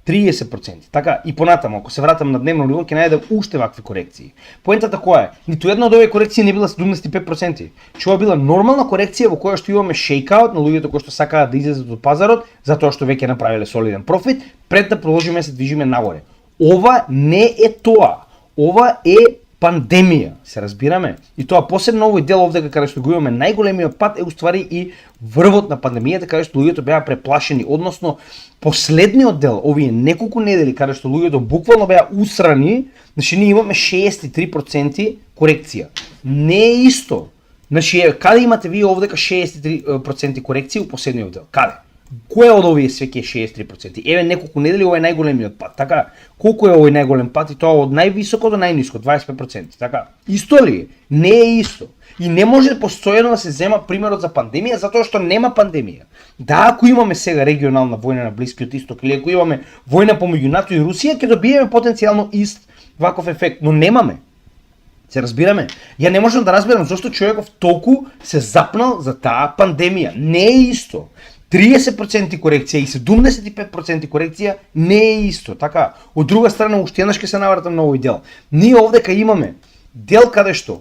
30%. Така и понатаму, ако се вратам на дневно ниво, ќе најдам уште вакви корекции. Поентата која е? Ниту една од овие корекции не била 75%. Че ова била нормална корекција во која што имаме шейкаут на луѓето кои што сакаат да излезат од пазарот, затоа што веќе направиле солиден профит, пред да продолжиме се движиме нагоре. Ова не е тоа. Ова е пандемија, се разбираме? И тоа посебно овој дел овде каде што го имаме најголемиот пат е уствари и врвот на пандемијата каде што луѓето беа преплашени, односно последниот дел, овие неколку недели каде што луѓето буквално беа усрани, значи ние имаме 63% корекција. Не е исто. Значи каде имате вие овдека 63% корекција у последниот дел? Каде? Кој од овие свеќе е 63%? Еве неколку недели ова е најголемиот пат, така? Колку е овој најголем пат и тоа од највисоко до најниско, 25%, така? Исто ли е? Не е исто. И не може постојано да се зема примерот за пандемија затоа што нема пандемија. Да, ако имаме сега регионална војна на Блискиот Исток или ако имаме војна помеѓу НАТО и Русија, ќе добиеме потенцијално ист ваков ефект, но немаме. Се разбираме? Ја не можам да разберам зашто човеков толку се запнал за таа пандемија. Не е исто. 30% корекција и 75% корекција не е исто, така? Од друга страна, уште еднаш ќе се навратам на овој дел. Ние овдека имаме дел каде што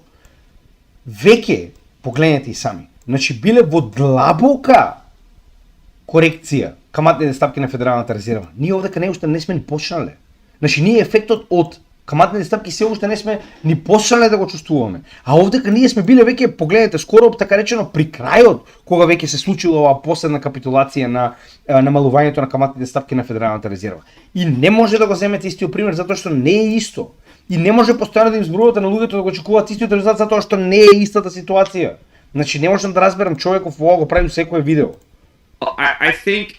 веќе, погледнете и сами, значи биле во длабока корекција каматните стапки на Федералната резерва. Ние овдека не уште не сме ни почнале. Значи ние ефектот од каматните стапки се уште не сме ни почнале да го чувствуваме. А овдека ние сме биле веќе, погледнете, скоро така речено при крајот, кога веќе се случила оваа последна капитулација на намалувањето на каматните стапки на Федералната резерва. И не може да го земете истиот пример затоа што не е исто. И не може постојано да им зборувате на луѓето да го очекуваат истиот резултат затоа што не е истата ситуација. Значи не можам да разберам човеков ова го прави секое видео. I think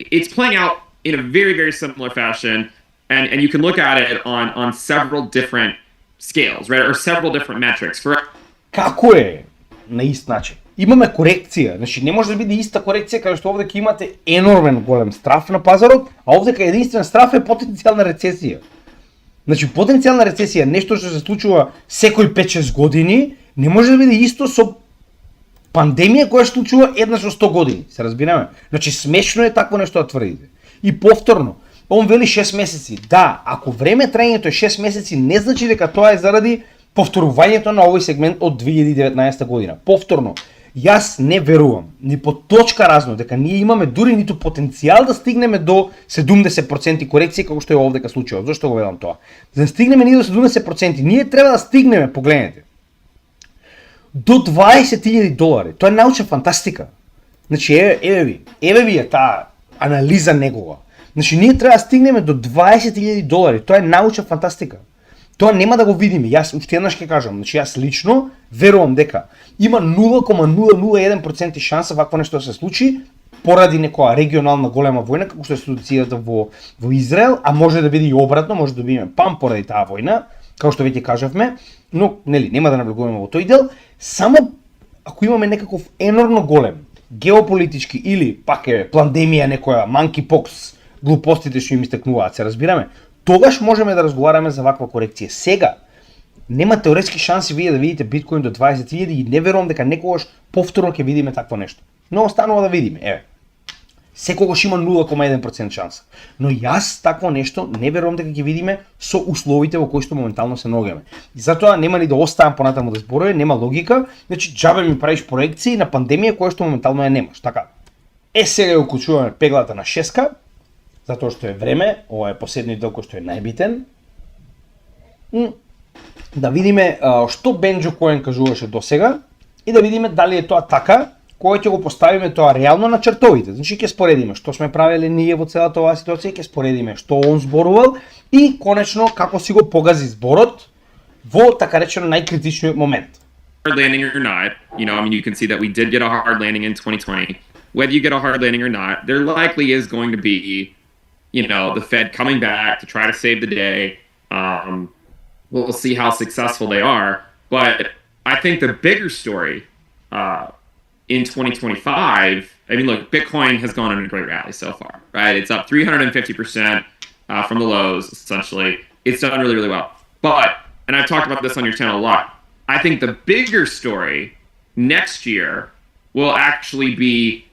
it's playing out in a very, very similar fashion, and you can look at it on several different scales, right, or several different metrics. Како е на ист начин? Имаме корекција, значи не може да биде иста корекција каде што овде ќе имате енормен голем страф на пазарот, а овде кај единствен страф е потенцијална рецесија. Значи потенцијална рецесија, нешто што се случува секој 5-6 години, не може да биде исто со пандемија која се случува еднаш во 100 години, се разбираме? Значи смешно е такво нешто да тврдите. И повторно, он вели 6 месеци. Да, ако време траењето е 6 месеци, не значи дека тоа е заради повторувањето на овој сегмент од 2019 година. Повторно, Јас не верувам ни по точка разно дека ние имаме дури ниту потенцијал да стигнеме до 70% корекција како што е овдека случајот. Зошто го велам тоа? За да стигнеме ние до 70%, ние треба да стигнеме, погледнете, до $20,000. Тоа е научна фантастика. Значи, еве ви е таа анализа негова. Значи, ние треба да стигнеме до $20,000. Тоа е научна фантастика. Тоа нема да го видиме. Јас уште еднаш ќе кажам, значи јас лично верувам дека има 0,001% шанса вакво нешто да се случи поради некоја регионална голема војна како што е ситуацијата во Израел, а може да биде и обратно, може да добиеме пам поради таа војна, како што веќе кажавме, но нели нема да навлегуваме во тој дел, само ако имаме некаков енормно голем геополитички или пак е пандемија некоја monkeypox, глупостите што им истекнуваат, се разбираме, тогаш можеме да разговараме за ваква корекција. Сега нема теоретски шанси вие да видите биткоин до 20,000 и не верувам дека некогаш повторно ќе видиме такво нешто. Но останува да видиме, еве. Секогаш има 0,1% шанса. Но јас такво нешто не верувам дека ќе видиме со условите во кои што моментално се наоѓаме. И затоа нема ни да оставам понатаму да зборувам, нема логика, значи џабе ми правиш проекции на пандемија која што моментално ја немаш, така. Сега ја уклучуваме пеглата на 6-ка, затоа што е време, ова е последниот дел кој што е најбитен. Да видиме што Бенџо Коен кажуваше досега и да видиме дали е тоа така, кој ќе го поставиме тоа реално на чертовите. Значи ќе споредиме што сме правеле ние во целата оваа ситуација, ќе споредиме што он зборувал и конечно како си го погази зборот во така речено најкритичниот момент. Hard landing or not, you can see that we did get a hard landing in 2020. Whether you get a hard landing or not, there likely is going to be the Fed coming back to try to save the day. We'll see how successful they are. But I think the bigger story in 2025, look, Bitcoin has gone on a great rally so far, right? It's up 350% from the lows, essentially. It's done really, really well. But, and I've talked about this on your channel a lot, I think the bigger story next year will actually be,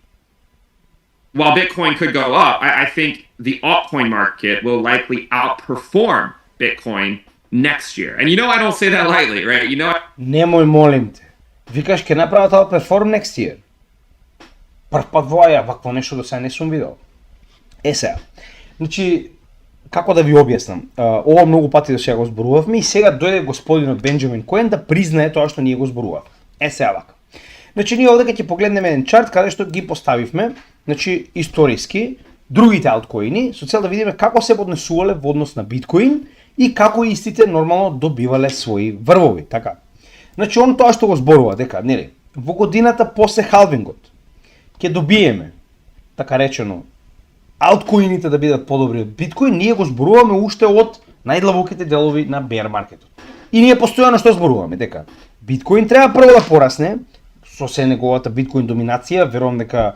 while Bitcoin could go up, I think the altcoin market will likely outperform Bitcoin next year. And I don't say that lightly, right? Немој, молим те. Викаш ќе направат outperform next year. Прв пат вакво нешто до сега не сум видел. Сега. Значи, како да ви објаснам? Ова многу пати до сега го зборувавме и сега дојде господинот Бенџамин Коен да признае тоа што ние го зборувавме. Сега вака. Значи, ние овде ќе погледнеме еден чарт каде што ги поставивме, значи, историски, другите алткоини, со цел да видиме како се поднесувале во однос на биткоин и како истите нормално добивале своји врвови, така. Значи, он тоа што го зборува, дека, нели, во годината после халвингот ќе добиеме, така речено, алткоините да бидат подобри од биткоин, ние го зборуваме уште од најдлабоките делови на bear маркетот. И ние постојано што зборуваме, дека биткоин треба прво да порасне, со се неговата биткоин доминација, верувам дека,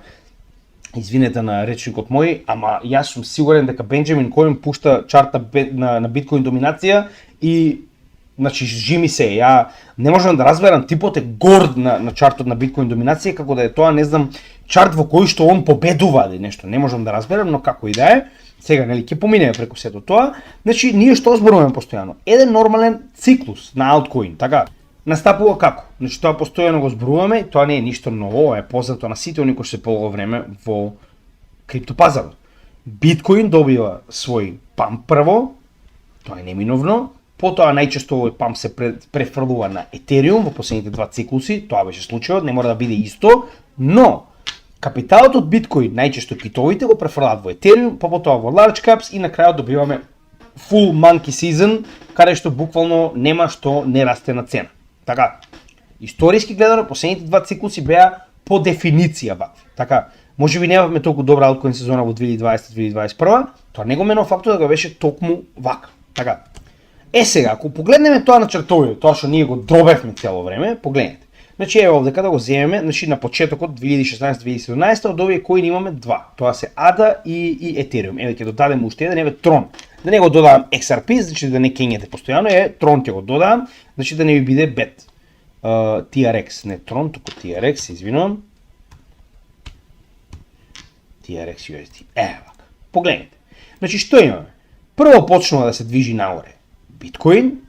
извинете на речникот мој, ама јас сум сигурен дека Бенџамин Коен пушта чарта на биткоин доминација и значи жими се, ја не можам да разберам типот е горд на чартот на биткоин доминација, како да е тоа, не знам, чарт во кој што он победува или нешто, не можам да разберам, но како и да е, сега нели ќе поминеме преку сето тоа, значи ние што зборуваме постојано? Еден нормален циклус на алткоин, така? Настапува како? Значи тоа постојано го зборуваме, тоа не е ништо ново, е познато на сите оние кои што се полого време во криптопазарот. Биткоин добива свој памп прво, тоа е неминовно, потоа најчесто овој памп се префрлува на Етериум во последните два циклуси, тоа беше случајот, не мора да биде исто, но капиталот од биткоин, најчесто китовите го префрлаат во Етериум, потоа во large caps и на крајот добиваме full monkey season, каде што буквално нема што не расте на цена. Така, историски гледано, последните два циклуси беа по дефиниција вакви. Така, можеби немавме толку добра алткоин сезона во 2020-2021, тоа не го менува фактот да го беше токму вака. Така. Сега, ако погледнеме тоа на чертовите, тоа што ние го дробевме цело време, погледнете. Значи, еве овде када го земеме, значи на почетокот 2016-2017, од овие кои имаме два. Тоа се ADA и Ethereum. Еве ќе додадеме уште еден, еве Tron. Да не го додадам XRP, значи да не кењете постојано, Tron ќе го додадам, значи да не ви биде бет. TRX, не Tron, туку TRX, извинувам. TRX USD. Вака. Погледнете. Значи, што имаме? Прво почнува да се движи нагоре Биткоин,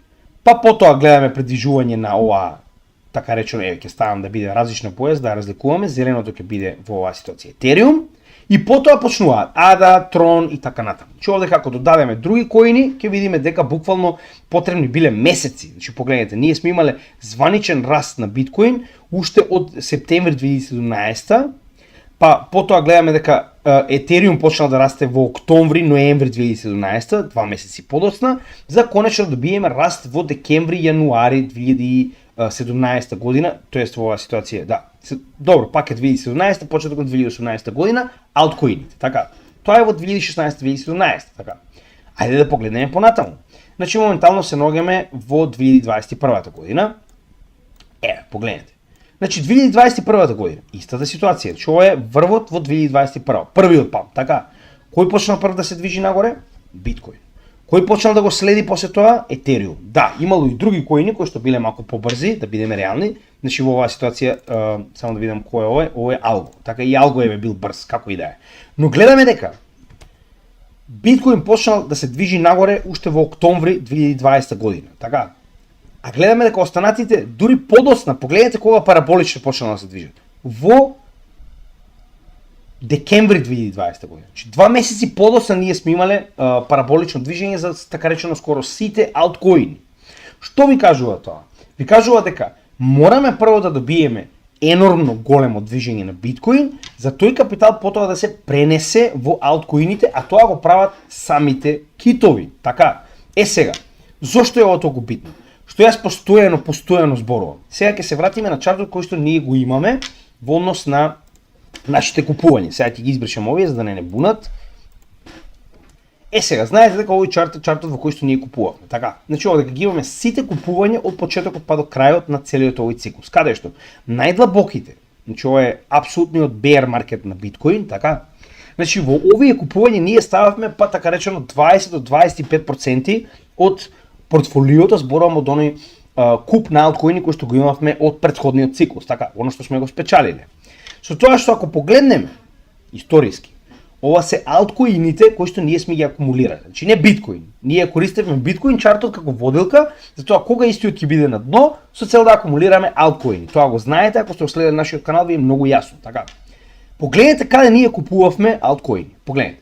па потоа гледаме предвижување на оваа така речено, ќе ставам да биде различна боја, да разликуваме, зеленото ќе биде во оваа ситуација Ethereum, и потоа почнуваат ADA, Tron и така натаму. Че овде како додадеме други коини, ќе видиме дека буквално потребни биле месеци. Значи погледнете, ние сме имале званичен раст на биткоин уште од септември 2017, па потоа гледаме дека Ethereum почнал да расте во октомври, ноември 2017, 2 месеци подоцна, за конечно да добиеме раст во декември, јануари 2017 година, тоест во оваа ситуација, да. Добро, пак е 2017, почеток од 2018 година, алткоините, така. Тоа е во 2016-2017, така. Ајде да погледнеме понатаму. Значи моментално се наоѓаме во 2021 година. Погледнете. Значи 2021 година, истата ситуација, че ова е врвот во 2021, првиот памп, така. Кој почнал прв да се движи нагоре? Биткоин. Кој почнал да го следи после тоа? Ethereum. Да, имало и други коини кои што биле малку побрзи, да бидеме реални. Значи во оваа ситуација, само да видам кој е ова е Algo. Така и Algo е бил брз, како и да е. Но гледаме дека биткоин почнал да се движи нагоре уште во октомври 2020 година, така. А гледаме дека останатите дури подоцна, погледнете кога параболично почнал да се движат. Во декември 2020 година. Значи 2 месеци подоцна ние сме имале параболично движење за така речено скоро сите алткоини. Што ви кажува тоа? Ви кажува дека мораме прво да добиеме енормно големо движење на биткоин, за тој капитал потоа да се пренесе во алткоините, а тоа го прават самите китови. Така. Сега, зошто е ова толку битно? Што јас постојано зборувам. Сега ќе се вратиме на чартот кој што ние го имаме во однос на нашите купувања. Сега ќе ги избришам овие за да не бунат. Сега, знаете дека овој чартот во кој што ние купувавме. Така, значи овде ги имаме сите купувања од почетокот па до крајот на целиот овој циклус. Каде што најдлабоките, значи ова е апсолутниот bear маркет на биткоин, така. Значи во овие купувања ние стававме па така речено 20 до 25% од портфолиото, зборувам од оној куп на алткоини кои што го имавме од претходниот циклус, така, оно што сме го спечалиле. Со тоа што ако погледнеме историски, ова се алткоините кои што ние сме ги акумулирале. Значи не биткоин. Ние користевме биткоин чартот како водилка, затоа кога истиот ќе биде на дно, со цел да акумулираме алткоини. Тоа го знаете, ако сте следели нашиот канал, ви е многу јасно, така. Погледнете каде ние купувавме алткоини. Погледнете.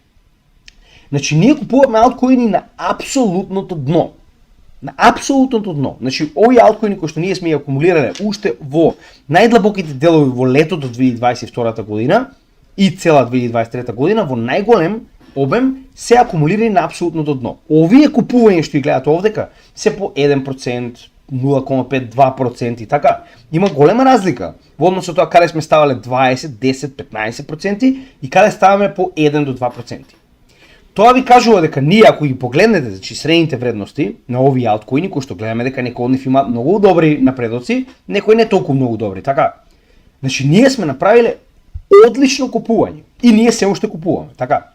Значи ние купувавме алткоини на апсолутното дно. На апсолутното дно. Значи, овие алткоини кои што ние сме ги акумулирале уште во најдлабоките делови во летото 2022 година и цела 2023 година, во најголем обем се акумулирани на апсолутното дно. Овие купувања што ги гледате овдека се по 1%, 0,5, 2% и така. Има голема разлика во однос со тоа каде сме ставале 20, 10, 15% и каде ставаме по 1 до 2%. Тоа ви кажува дека ние ако ги погледнете, значи средните вредности на овие алткоини кои што гледаме дека некои од нив имаат многу добри напредоци, некои не толку многу добри, така. Значи ние сме направиле одлично купување и ние се уште купуваме, така.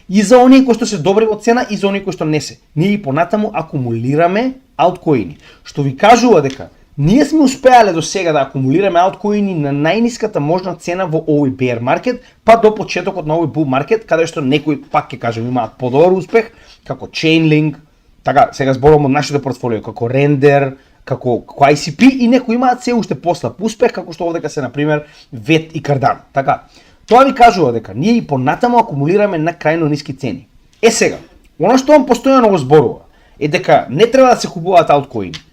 И за оние кои што се добри во цена и за оние кои што не се. Ние и понатаму акумулираме алткоини, што ви кажува дека ние сме успеале до сега да акумулираме алткоини на најниската можна цена во овој bear маркет, па до почетокот на овој bull маркет, каде што некои, пак ќе кажем, имаат подобар успех, како Chainlink, така, сега зборувам од нашето портфолио, како Render, како ICP и некои имаат се уште послаб успех, како што овдека се, например, VET и Cardano, така. Тоа ви кажува дека ние и понатаму акумулираме на крајно ниски цени. Сега, оно што он постојано го зборува, е дека не треба да се купуваат алткоини.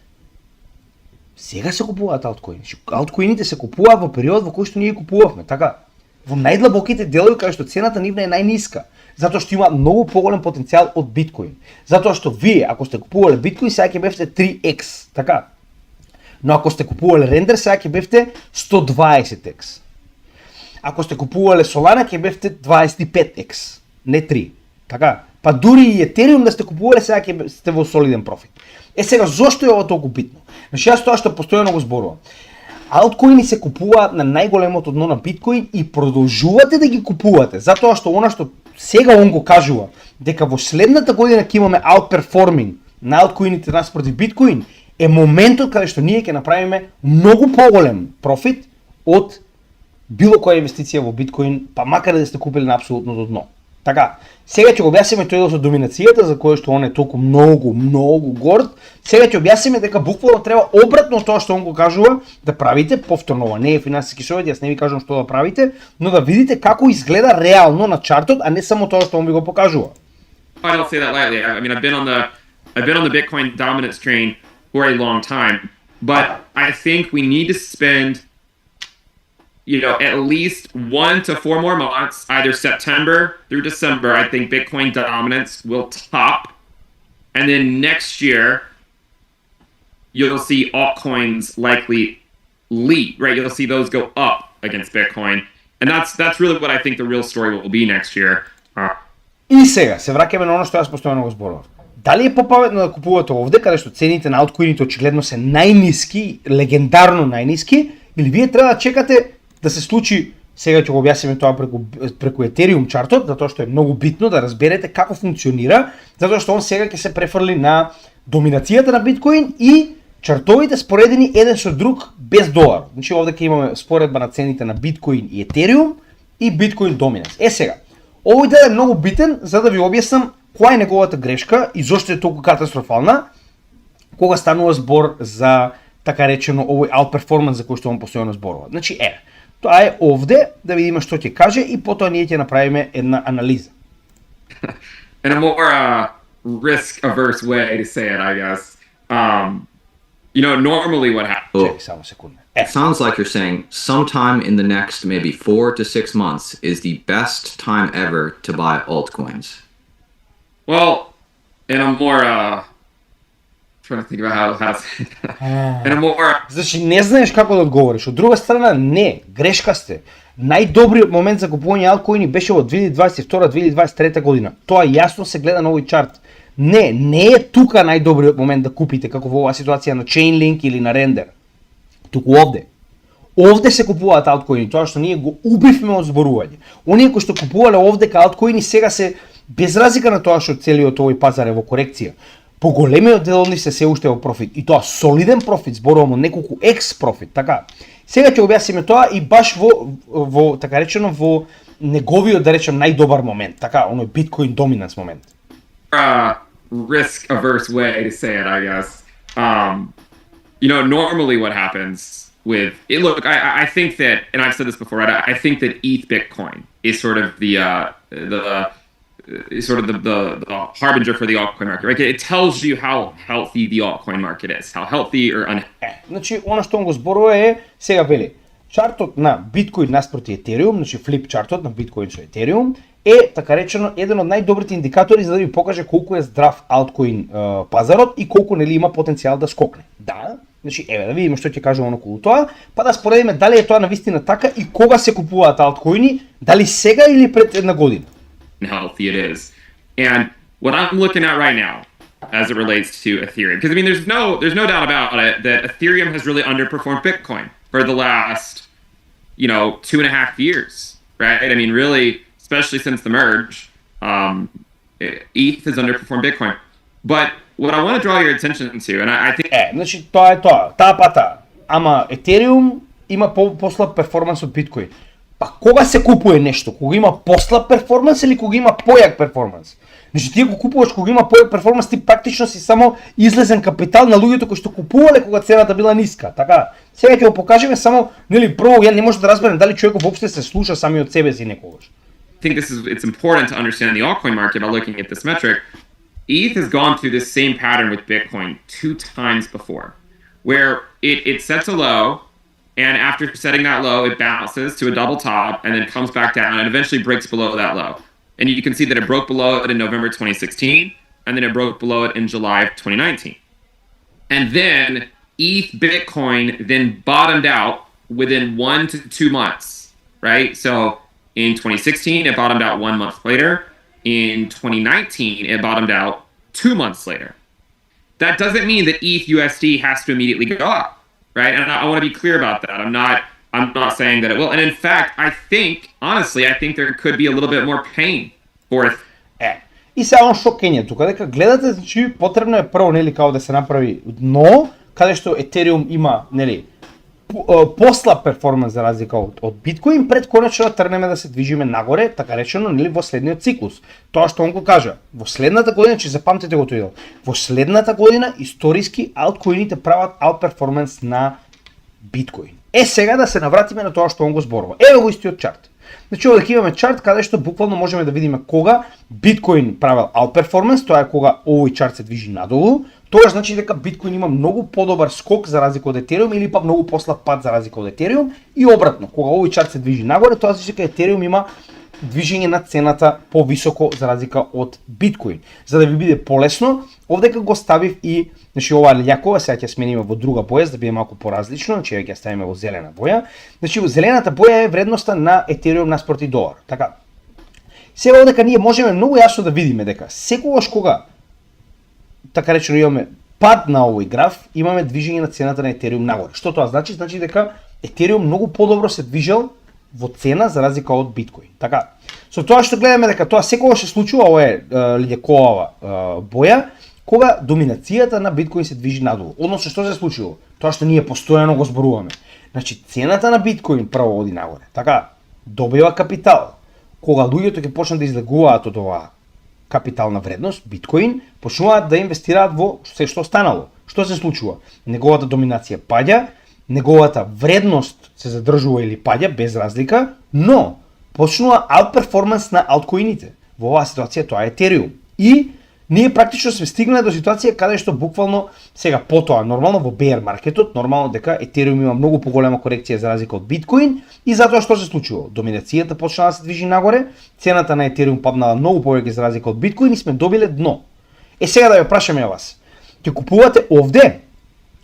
Сега се купуваат алткоини. Алткоините се купуваат во период во кој што ние купувавме, така. Во најдлабоките делови каде што цената нивна е најниска, затоа што има многу поголем потенцијал од биткоин. Затоа што вие ако сте купувале биткоин, сега ќе бевте 3x, така. Но ако сте купувале Render, сега ќе бевте 120x. Ако сте купувале Solana, ќе бевте 25x, не 3. Така. Па дури и Ethereum да сте купувале, сега ќе сте во солиден профит. Сега, зошто е ова толку битно? Значи, јас тоа што постојано го зборувам. Алткоини се купуваат на најголемото дно на биткоин и продолжувате да ги купувате, затоа што она што сега он го кажува, дека во следната година ќе имаме outperforming на алткоините наспроти биткоин, е моментот каде што ние ќе направиме многу поголем профит од било која инвестиција во биткоин, па макар да сте купили на апсолутното дно. Така, сега ќе го објасниме тој дел со доминацијата, за кој што он е толку многу горд. Сега ќе објасниме дека буквално треба обратно тоа што он го кажува да правите, повторно ова не е финансиски совет, јас не ви кажувам што да правите, но да видите како изгледа реално на чартот, а не само тоа што он ви го покажува. I don't say that lightly. I mean, I've been on the Bitcoin dominance train for a long time, but I think we need to spend, at least 1 to 4 more months, either September through December. I think Bitcoin dominance will top, and then next year you'll see altcoins likely lead. Right, you'll see those go up against Bitcoin, and that's really what I think the real story will be next year. И сега се враќаме на оно што јас постојано го зборував. Дали е попаметно да купувате овде, каде што цените на алткоините очигледно се најниски, легендарно најниски, или вие треба да чекате да се случи, сега ќе го објасниме тоа преку Ethereum чартот, затоа што е многу битно да разберете како функционира, затоа што он сега ќе се префрли на доминацијата на биткоин и чартовите споредени еден со друг без долар. Значи овде ќе имаме споредба на цените на биткоин и Ethereum и биткоин доминанс. Сега, овој дел е многу битен за да ви објаснам која е неговата грешка и зошто е толку катастрофална кога станува збор за така речено овој outperformance за кој што он постојано зборува. Значи тоа е овде да видиме што ќе каже и потоа ние ќе направиме една анализа. In a more risk-averse way to say it, I guess. Normally what happens. Чекай само секунда. It sounds like you're saying sometime in the next maybe 4 to 6 months is the best time ever to buy altcoins. Well, in a more trying to think about how to say that. In a more Значи не знаеш како да одговориш. Од друга страна не, грешка сте. Најдобриот момент за купување алткоини беше во 2022-2023 година. Тоа јасно се гледа на овој чарт. Не е тука најдобриот момент да купите како во оваа ситуација на Chainlink или на Render. Туку овде. Овде се купуваат алткоини, тоа што ние го убивме од зборување. Оние кои што купувале овде алткоини сега се без разлика на тоа што целиот овој пазар е во корекција. Поголемиот дел од нив се уште во профит и тоа солиден профит, зборувам од неколку екс профит, така. Сега ќе објасниме тоа и баш во така речено во неговиот да речем најдобар момент, така, оној биткоин доминанс момент. Risk-averse way to say it, I guess. Normally what happens with it. Look, I think that, and I've said this before, right? I think that ETH Bitcoin is sort of the harbinger for the altcoin market, right? It tells you how healthy the altcoin market is, how healthy or unhealthy. Значи, оно што он го зборува е, сега вели, чартот на биткоин наспроти Ethereum, значи флип чартот на биткоин со Ethereum, е така речено еден од најдобрите индикатори за да ви покаже колку е здрав алткоин пазарот и колку нели има потенцијал да скокне. Да, значи да видиме што ќе каже он околу тоа, па да споредиме дали е тоа навистина така и кога се купуваат алткоини, дали сега или пред една година. Healthy it is. And what I'm looking at right now as it relates to Ethereum, because I mean there's no doubt about it that Ethereum has really underperformed Bitcoin for the last 2.5 years, right? I mean really, especially since the merge, ETH has underperformed Bitcoin. But what I want to draw your attention to, and I think значи тоа е тоа, таа пата. Ама Ethereum има послаб перформанс од Bitcoin. Па кога се купува нешто? Кога има послаб перформанс или кога има појак перформанс? Значи ти го купуваш кога има појак перформанс, ти практично си само излезен капитал на луѓето кои што купувале кога цената била ниска. Така, сега ќе го покажеме само, нели, прво ја не може да разберем дали човекот воопште се слуша сами од себе си некогаш. I think it's important to understand the altcoin market by looking at this metric. ETH has gone through this same pattern with Bitcoin 2 times before, where it sets a low, and after setting that low, it bounces to a double top and then comes back down and eventually breaks below that low. And you can see that it broke below it in November 2016, and then it broke below it in July of 2019. And then ETH Bitcoin then bottomed out within 1 to 2 months, right? So in 2016, it bottomed out 1 month later. In 2019, it bottomed out 2 months later. That doesn't mean that ETH USD has to immediately go up, right? And I want to be clear about that. I'm not saying that it will. And in fact, honestly, I think there could be a little bit more pain for it. И сега он шокење тука, дека гледате, значи потребно е прво нели као да се направи дно, каде што Ethereum има, нели, послаб перформанс за разлика од биткоин, пред конечно да тргнеме да се движиме нагоре, така речено, нели во следниот циклус. Тоа што он го кажа, во следната година, че запамтете го тој дел, во следната година историски алткоините прават аутперформанс на биткоин. Сега да се навратиме на тоа што он го зборува. Ево го истиот чарт. Значи овде имаме чарт каде што буквално можеме да видиме кога биткоин правил аутперформанс, тоа е кога овој чарт се движи надолу. Тоа значи дека биткоин има многу подобар скок за разлика од етериум или па многу послаб пат за разлика од етериум и обратно, кога овој чарт се движи нагоре, тоа значи дека етериум има движење на цената повисоко за разлика од биткоин. За да ви биде полесно, овдека го ставив и значи ова лјакова, сега ќе смениме во друга боја за да биде малку поразлично, значи ќе ставиме во зелена боја. Значи во зелената боја е вредноста на етериум наспроти долар. Така. Сега овдека ние можеме многу јасно да видиме дека секогаш кога така речено имаме пад на овој граф, имаме движење на цената на етериум нагоре. Што тоа значи? Значи дека етериум многу подобро се движел во цена за разлика од биткоин. Така. Со тоа што гледаме дека тоа секогаш се случува, ова е лилјаковава боја, кога доминацијата на биткоин се движи надолу. Односно што се случило? Тоа што ние постојано го зборуваме. Значи цената на биткоин прво оди нагоре. Така, добива капитал. Кога луѓето ќе почнат да излегуваат од оваа капитална вредност, биткоин, почнуваат да инвестираат во се што станало. Што се случува? Неговата доминација паѓа, неговата вредност се задржува или паѓа без разлика, но почнува аутперформанс на алткоините. Во оваа ситуација тоа е етериум. И ние практично сме стигнале до ситуација каде што буквално сега потоа нормално во bear маркетот, нормално дека етериум има многу поголема корекција за разлика од биткоин и затоа што се случило? Доминацијата почнала да се движи нагоре, цената на етериум паднала многу повеќе за разлика од биткоин и сме добиле дно. Сега да ја прашаме вас. Ќе купувате овде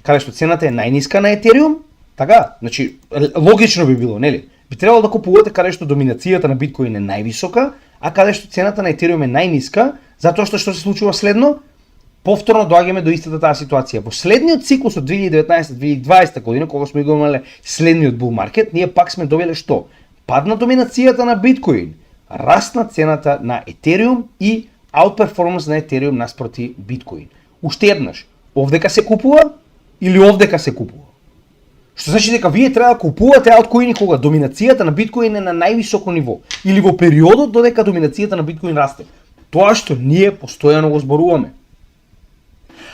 каде што цената е најниска на етериум? Така, значи логично би било, нели? Би требало да купувате каде што доминацијата на биткоин е највисока, а каде што цената на етериум е најниска, затоа што се случува следно? Повторно доаѓаме до истата таа ситуација. Во следниот циклус од 2019-2020 година, кога сме го имале следниот бул маркет, ние пак сме добиле што? Падна доминацијата на биткоин, расна цената на етериум и аутперформанс на етериум наспроти биткоин. Уште еднаш, овдека се купува или овдека се купува? Што значи дека вие треба да купувате алткоини кога доминацијата на биткоин е на највисоко ниво или во периодот додека доминацијата на биткоин расте. Тоа што ние постојано го зборуваме.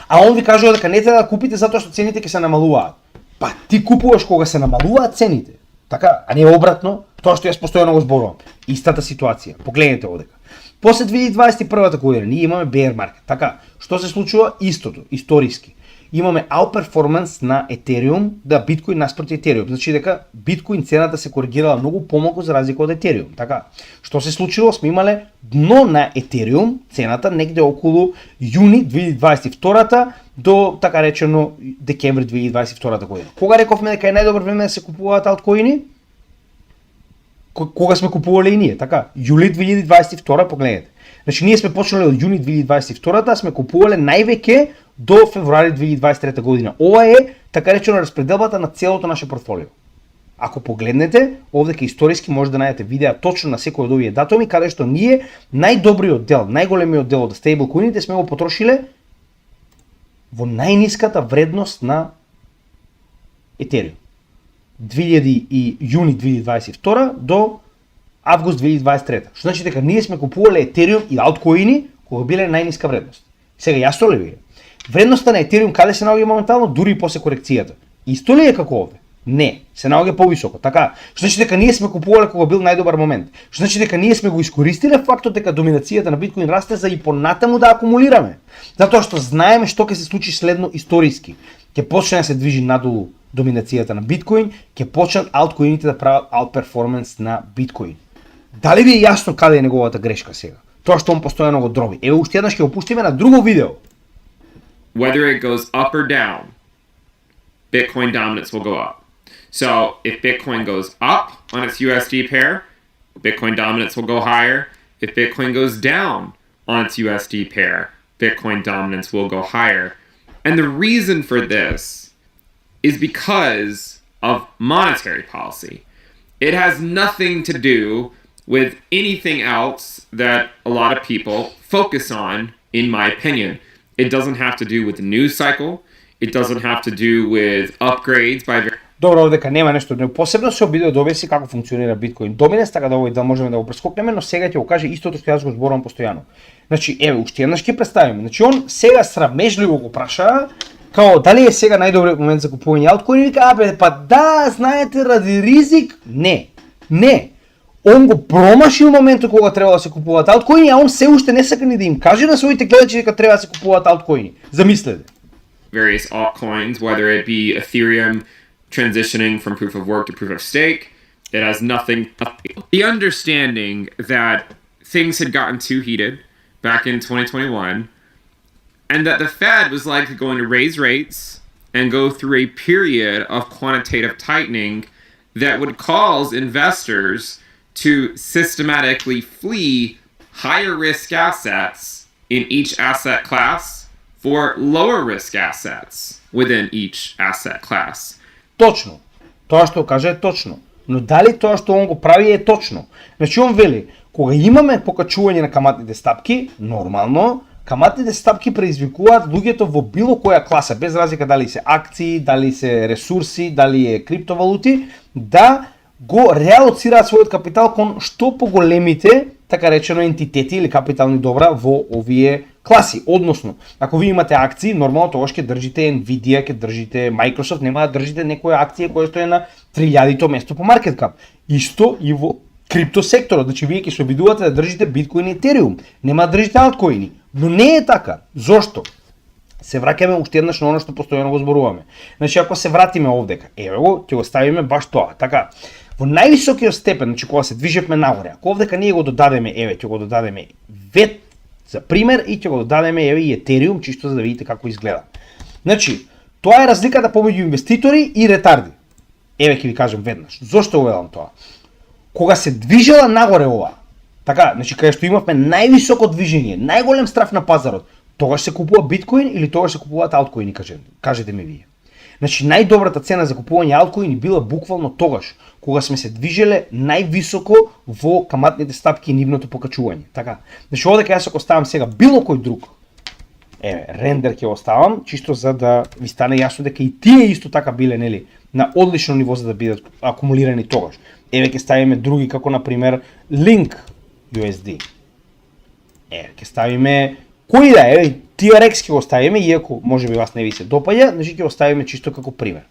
А он ви кажува дека не треба да купите затоа што цените ќе се намалуваат. Па ти купуваш кога се намалуваат цените. Така, а не обратно, тоа што јас постојано го зборувам. Истата ситуација. Погледнете овдека. После 2021 година ние имаме bear market. Така, што се случува? Истото, историски. Имаме аутперформанс на етериум, да биткоин наспроти етериум. Значи дека биткоин цената се коригирала многу помалку за разлика од етериум. Така, што се случило? Сме имале дно на етериум, цената негде околу јуни 2022 до така речено декември 2022 година. Кога рековме дека е најдобро време да се купуваат алткоини? Кога сме купувале и ние, така? Јули 2022, погледнете. Значи ние сме почнале од јуни 2022, а сме купувале највеќе до февруари 2023 година. Ова е така речено распределбата на целото наше портфолио. Ако погледнете, овдека историски може да најдете видеа точно на секој од овие датуми каде што ние најдобриот дел, најголемиот дел од стейблкоините сме го потрошиле во најниската вредност на етериум. Јуни 2022 до август 2023. Што значи дека ние сме купувале етериум и алткоини кога биле најниска вредност. Сега јасно ли ви е? Вредноста на етериум каде се наоѓа моментално дури и после корекцијата? Исто ли е како овде? Не, се наоѓа повисоко. Така, што значи дека ние сме купувале кога бил најдобар момент. Што значи дека ние сме го искористиле фактот дека доминацијата на биткоин расте за и понатаму да акумулираме. Затоа што знаеме што ќе се случи следно историски. Ќе почне да се движи надолу доминацијата на биткоин, ќе почнат алткоините да прават аутперформанс на биткоин. Дали ви е јасно каде е неговата грешка сега? Тоа што он постојано го дроби. Еве уште еднаш ќе го пуштиме на друго видео. Whether it goes up or down, Bitcoin dominance will go up. So if Bitcoin goes up on its USD pair, Bitcoin dominance will go higher. If Bitcoin goes down on its USD pair, Bitcoin dominance will go higher. And the reason for this is because of monetary policy. It has nothing to do with anything else that a lot of people focus on, in my opinion. It doesn't have to do with the news cycle. It doesn't have to do with upgrades by Добро, овдека нема нешто, не посебно се обидува да објасни како функционира биткоин. Доминес, така да можеме да го прескокнеме, но сега ќе го каже истото што јас го зборувам постојано. Значи, еве, уште еднаш ќе представиме. Значи, он сега срамежливо го праша, као дали е сега најдобриот момент за купување алткоини, вика, абе, па да, знаете, ради ризик, не. Он го промашил моментот кога треба да се купуваат алткоини, а он се уште не сака ни да им каже на своите гледачи дека треба да се купуваат алткоини. Замислете. Various altcoins, whether it be Ethereum transitioning from proof of work to proof of stake. It has nothing. The understanding that things had gotten too heated back in 2021, and that the Fed was likely going to raise rates and go through a period of quantitative tightening that would cause investors to systematically flee higher risk assets in each asset class for lower risk assets within each asset class. Точно. Тоа што каже е точно. Но дали тоа што он го прави е точно? Значи он вели, кога имаме покачување на каматните стапки, нормално, каматните стапки предизвикуваат луѓето во било која класа, без разлика дали се акции, дали се ресурси, дали е криптовалути, да го реалоцираат својот капитал кон што поголемите, така речено, ентитети или капитални добра во овие класи. Односно, ако ви имате акции, нормално тогаш ќе држите Nvidia, ќе држите Microsoft, нема да држите некоја акција која стои на 3000-то место по маркет кап. Исто и во крипто секторот, значи вие ќе се обидувате да држите биткоин и етериум, нема да држите алткоини. Но не е така. Зошто? Се враќаме уште еднаш на оно што постојано го зборуваме. Значи ако се вратиме овдека, еве го, ќе го ставиме баш тоа. Така, во највисокиот степен, значи кога се движевме нагоре, ако овдека ние го додадеме, еве, ќе го додадеме вет за пример и ќе го додадеме еве и етериум, чисто за да видите како изгледа. Значи, тоа е разликата помеѓу инвеститори и ретарди. Еве ќе ви кажам веднаш. Зошто го велам тоа? Кога се движела нагоре ова, така, значи каде што имавме највисоко движење, најголем страф на пазарот, тогаш се купува биткоин или тогаш се купуваат алткоини, кажете ми вие. Значи најдобрата цена за купување алткоини била буквално тогаш, кога сме се движеле највисоко во каматните стапки и нивното покачување. Така. Значи овде јас ако ставам сега било кој друг, еве, рендер ќе оставам, чисто за да ви стане јасно дека и тие исто така биле, нели, на одлично ниво за да бидат акумулирани тогаш. Еве ќе ставиме други како на пример Link USD. Еве ќе ставиме кој да е, TRX ќе го ставиме, иако можеби вас не ви се допаѓа, значи ќе го ставиме чисто како пример.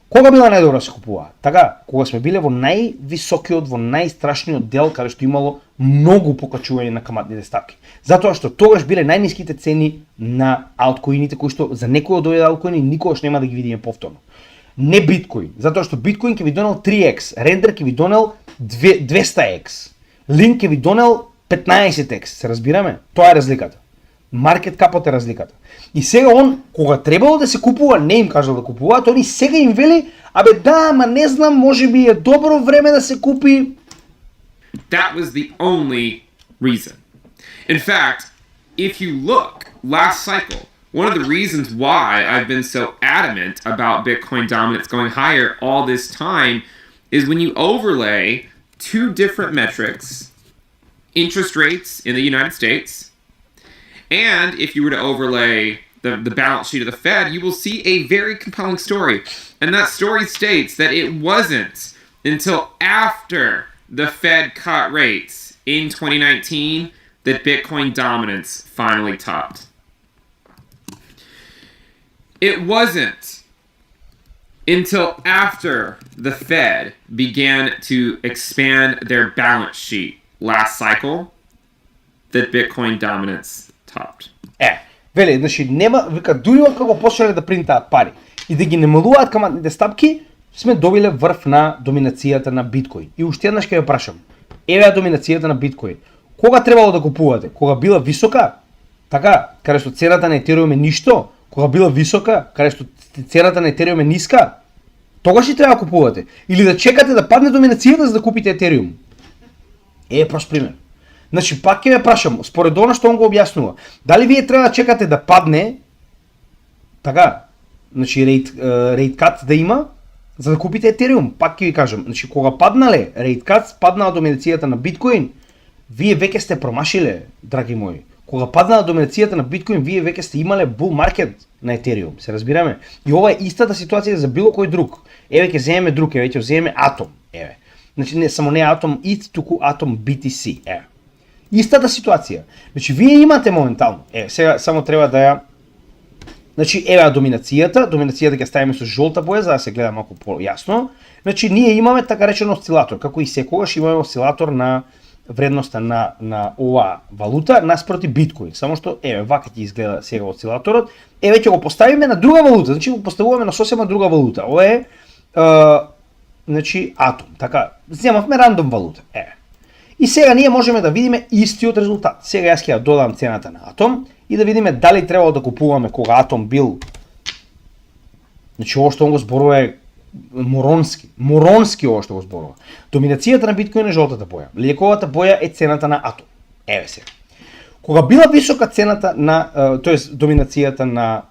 Кога била најдобро да се купува? Така, кога сме биле во највисокиот, во најстрашниот дел, каде што имало многу покачување на каматните стапки. Затоа што тогаш биле најниските цени на алткоините, кои што за некој од овие алткоини никогаш нема да ги видиме повторно. Не биткоин, затоа што биткоин ќе ви донел 3x, рендер ќе ви донел 200x, Link ќе ви донел 15x, се разбираме? Тоа е разликата. Маркет капот е разликата. И сега он, кога требало да се купува, не им кажал да купуваат, они сега им вели, абе да, ама не знам, може би е добро време да се купи. That was the only reason. In fact, if you look, last cycle, one of the reasons why I've been so adamant about Bitcoin dominance going higher all this time is when you overlay two different metrics, interest rates in the United States, and if you were to overlay the balance sheet of the Fed, you will see a very compelling story. And that story states that it wasn't until after the Fed cut rates in 2019 that Bitcoin dominance finally topped. It wasn't until after the Fed began to expand their balance sheet last cycle that Bitcoin dominance topped. Вели, значи нема, вика, дури од кога почнале да принтаат пари и да ги намалуваат каматните стапки, сме добиле врв на доминацијата на биткоин. И уште еднаш ќе ве прашам, еве доминацијата на биткоин. Кога требало да купувате? Кога била висока? Така, каде што цената на етериум е ништо, кога била висока, каде што цената на етериум е ниска, тогаш и треба да купувате. Или да чекате да падне доминацијата за да купите етериум. Прост пример. Значи, пак ќе ве прашам, според она што он го објаснува, дали вие треба да чекате да падне, така, значи рейт кат да има, за да купите етериум? Пак ќе ви кажам, значи, кога паднале рейт кат, паднала доминацијата на биткоин, вие веќе сте промашиле, драги мои. Кога паднала доминацијата на биткоин, вие веќе сте имале bull market на Ethereum, се разбираме? И ова е истата ситуација за било кој друг. Еве ќе земеме друг, еве ќе земеме Atom, еве. Значи не само не Atom ETH, туку Atom BTC, еве. Истата ситуација. Значи вие имате моментално. Еве, сега само треба да ја значи еве доминацијата ќе ставиме со жолта боја за да се гледа малку појасно. Значи ние имаме така речен осцилатор, како и секогаш имаме осцилатор на вредноста на оваа валута наспроти биткоин. Само што еве вака ќе изгледа сега осцилаторот. Еве ќе го поставиме на друга валута, значи го поставуваме на сосема друга валута. Ова е значи Atom. Така, земавме рандом валута. Еве. И сега ние можеме да видиме истиот резултат. Сега јас ќе ја додам цената на Atom и да видиме дали требало да купуваме кога Atom бил. Значи ова што го зборува е моронски ова што го зборува. Доминацијата на биткоин е жолтата боја. Лековата боја е цената на Atom. Еве сега. Кога била висока цената на тоест доминацијата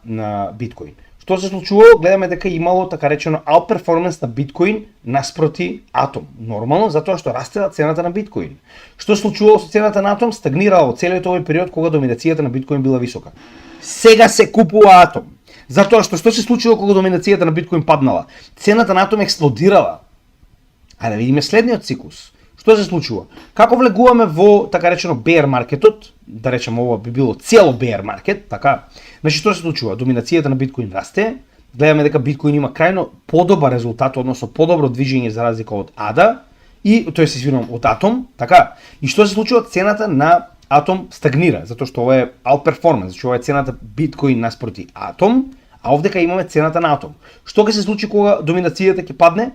на биткоин, што се случувало? Гледаме дека имало така речено outperformance на биткоин наспроти Atom. Нормално, затоа што растела цената на биткоин. Што се случувало со цената на Atom? Стагнирало целиот овој период кога доминацијата на биткоин била висока. Сега се купува Atom. Затоа што се случило кога доминацијата на биткоин паднала? Цената на Atom експлодирала. А да видиме следниот циклус. Што се случува? Како влегуваме во така речено bear маркетот, да речеме ова би било цело bear маркет, така. Значи што се случува? Доминацијата на биткоин расте, гледаме дека биткоин има крајно подобар резултат, односно подобро движење за разлика од ADA и тоест извинувам од Atom, така. И што се случува? Цената на Atom стагнира, затоа што ова е outperformance, значи ова е цената биткоин наспроти Atom, а овдека имаме цената на Atom. Што ќе се случи кога доминацијата ќе падне?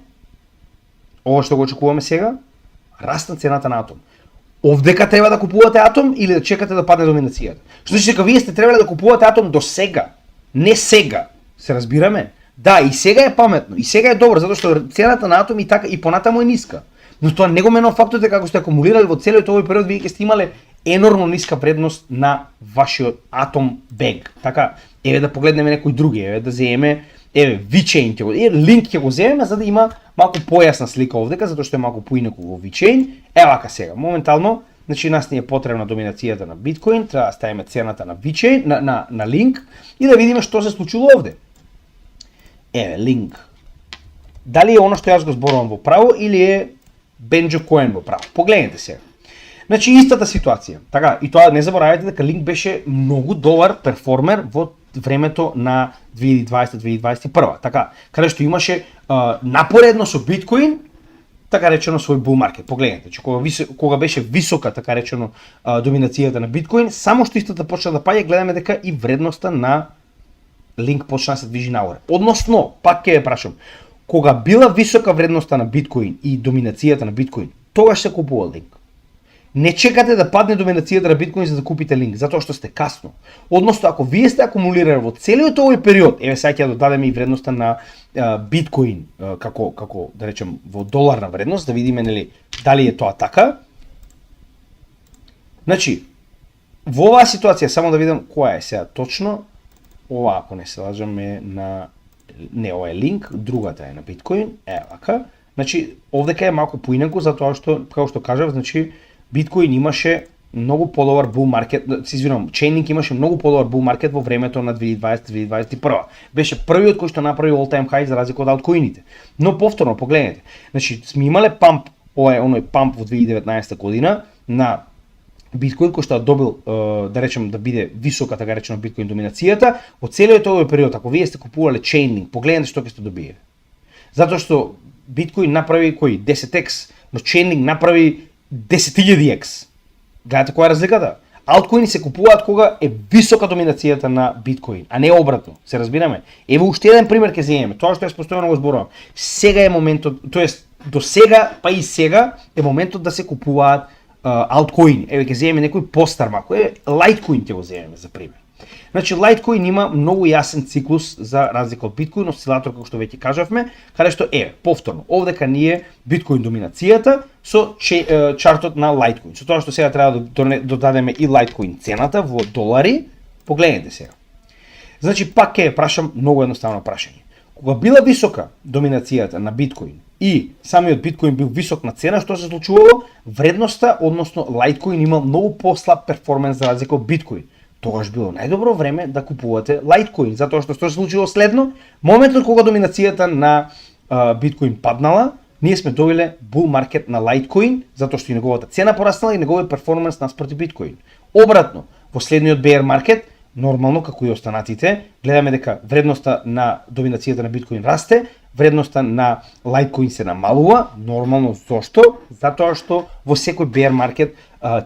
Ова што го очекуваме сега, раст на цената на Atom. Овдека треба да купувате Atom или да чекате да падне доминацијата? Што значи дека вие сте требале да купувате Atom до сега, не сега. Се разбираме? Да, и сега е паметно, и сега е добро, затоа што цената на Atom и така и понатаму е ниска. Но тоа не го менува фактот дека ако сте акумулирали во целиот овој период, вие ќе сте имале енормно ниска вредност на вашиот Atom Bag. Така, еве да погледнеме некои други, еве да земеме еве VeChain ќе го, линк ќе го земеме за да има малку појасна слика овдека, затоа што е малку поинаку во VeChain. Вака сега, моментално, значи нас ни е потребна доминацијата на биткоин, треба да ставиме цената на VeChain, на линк и да видиме што се случило овде. Еве, линк. Дали е оно што јас го зборувам во право или е Benjo Coin во право? Погледнете сега. Значи истата ситуација. Така, и тоа не заборавајте дека линк беше многу добар перформер во времето на 2020-2021. Така, каде што имаше напоредно со биткоин, така речено свој bull market. Погледнете, че кога беше висока така речено доминацијата на биткоин, само што истата почна да паѓа, гледаме дека и вредноста на линк почна да се движи нагоре. Односно, пак ќе ве прашам, кога била висока вредноста на биткоин и доминацијата на биткоин, тогаш се купува линк. Не чекате да падне доминацијата на биткоин за да купите линк, затоа што сте касно. Односно, ако вие сте акумулирали во целиот овој период, еве сега ќе додадеме и вредноста на биткоин како да речем во доларна вредност, да видиме нели дали е тоа така. Значи, во оваа ситуација само да видам која е сега точно. Ова, ако не се лажам, е на не, ова е линк, другата е на биткоин, вака. Значи, овдека е малку поинаку затоа што како што кажав, значи биткоин имаше многу подобар bull market, се извинувам, Chainlink имаше многу подобар bull market во времето на 2020-2021. Беше првиот кој што направи all time high за разлика од алткоините. Но повторно погледнете. Значи сме имале памп, ова е оној памп во 2019 година на биткоин кој што добил да речем да биде висока така речено биткоин доминацијата, во целиот овој период ако вие сте купувале Chainlink, погледнете што ќе сте добиеле. Затоа што биткоин направи кој 10x, но Chainlink направи 10.000x. Гледате која е разликата? Алткоини се купуваат кога е висока доминацијата на биткоин, а не обратно. Се разбираме? Ево уште еден пример ќе земеме. Тоа што јас постојано го зборувам. Сега е моментот, тоест до сега, па и сега е моментот да се купуваат алткоини. Еве ќе земеме некој постар малку. Litecoin ќе го земеме за пример. Значи Litecoin има многу јасен циклус за разлика од биткоин, осцилатор како што веќе кажавме, каде што повторно, овдека ние биткоин доминацијата со чартот на Litecoin. Со тоа што сега треба да додадеме и Litecoin цената во долари, погледнете сега. Значи пак ќе прашам многу едноставно прашање. Кога била висока доминацијата на биткоин и самиот биткоин бил висок на цена, што се случувало? Вредноста, односно лајткоин имал многу послаб перформанс за разлика од биткоин. Тогаш било најдобро време да купувате лајткоин, затоа што се случило следно, моментот кога доминацијата на биткоин паднала, ние сме добиле бул маркет на лајткоин, затоа што и неговата цена пораснала и неговиот перформанс наспроти биткоин. Обратно, во следниот bear маркет, нормално, како и останатите, гледаме дека вредноста на доминацијата на биткоин расте, вредноста на лајткоин се намалува, нормално, зошто? Затоа што во секој bear маркет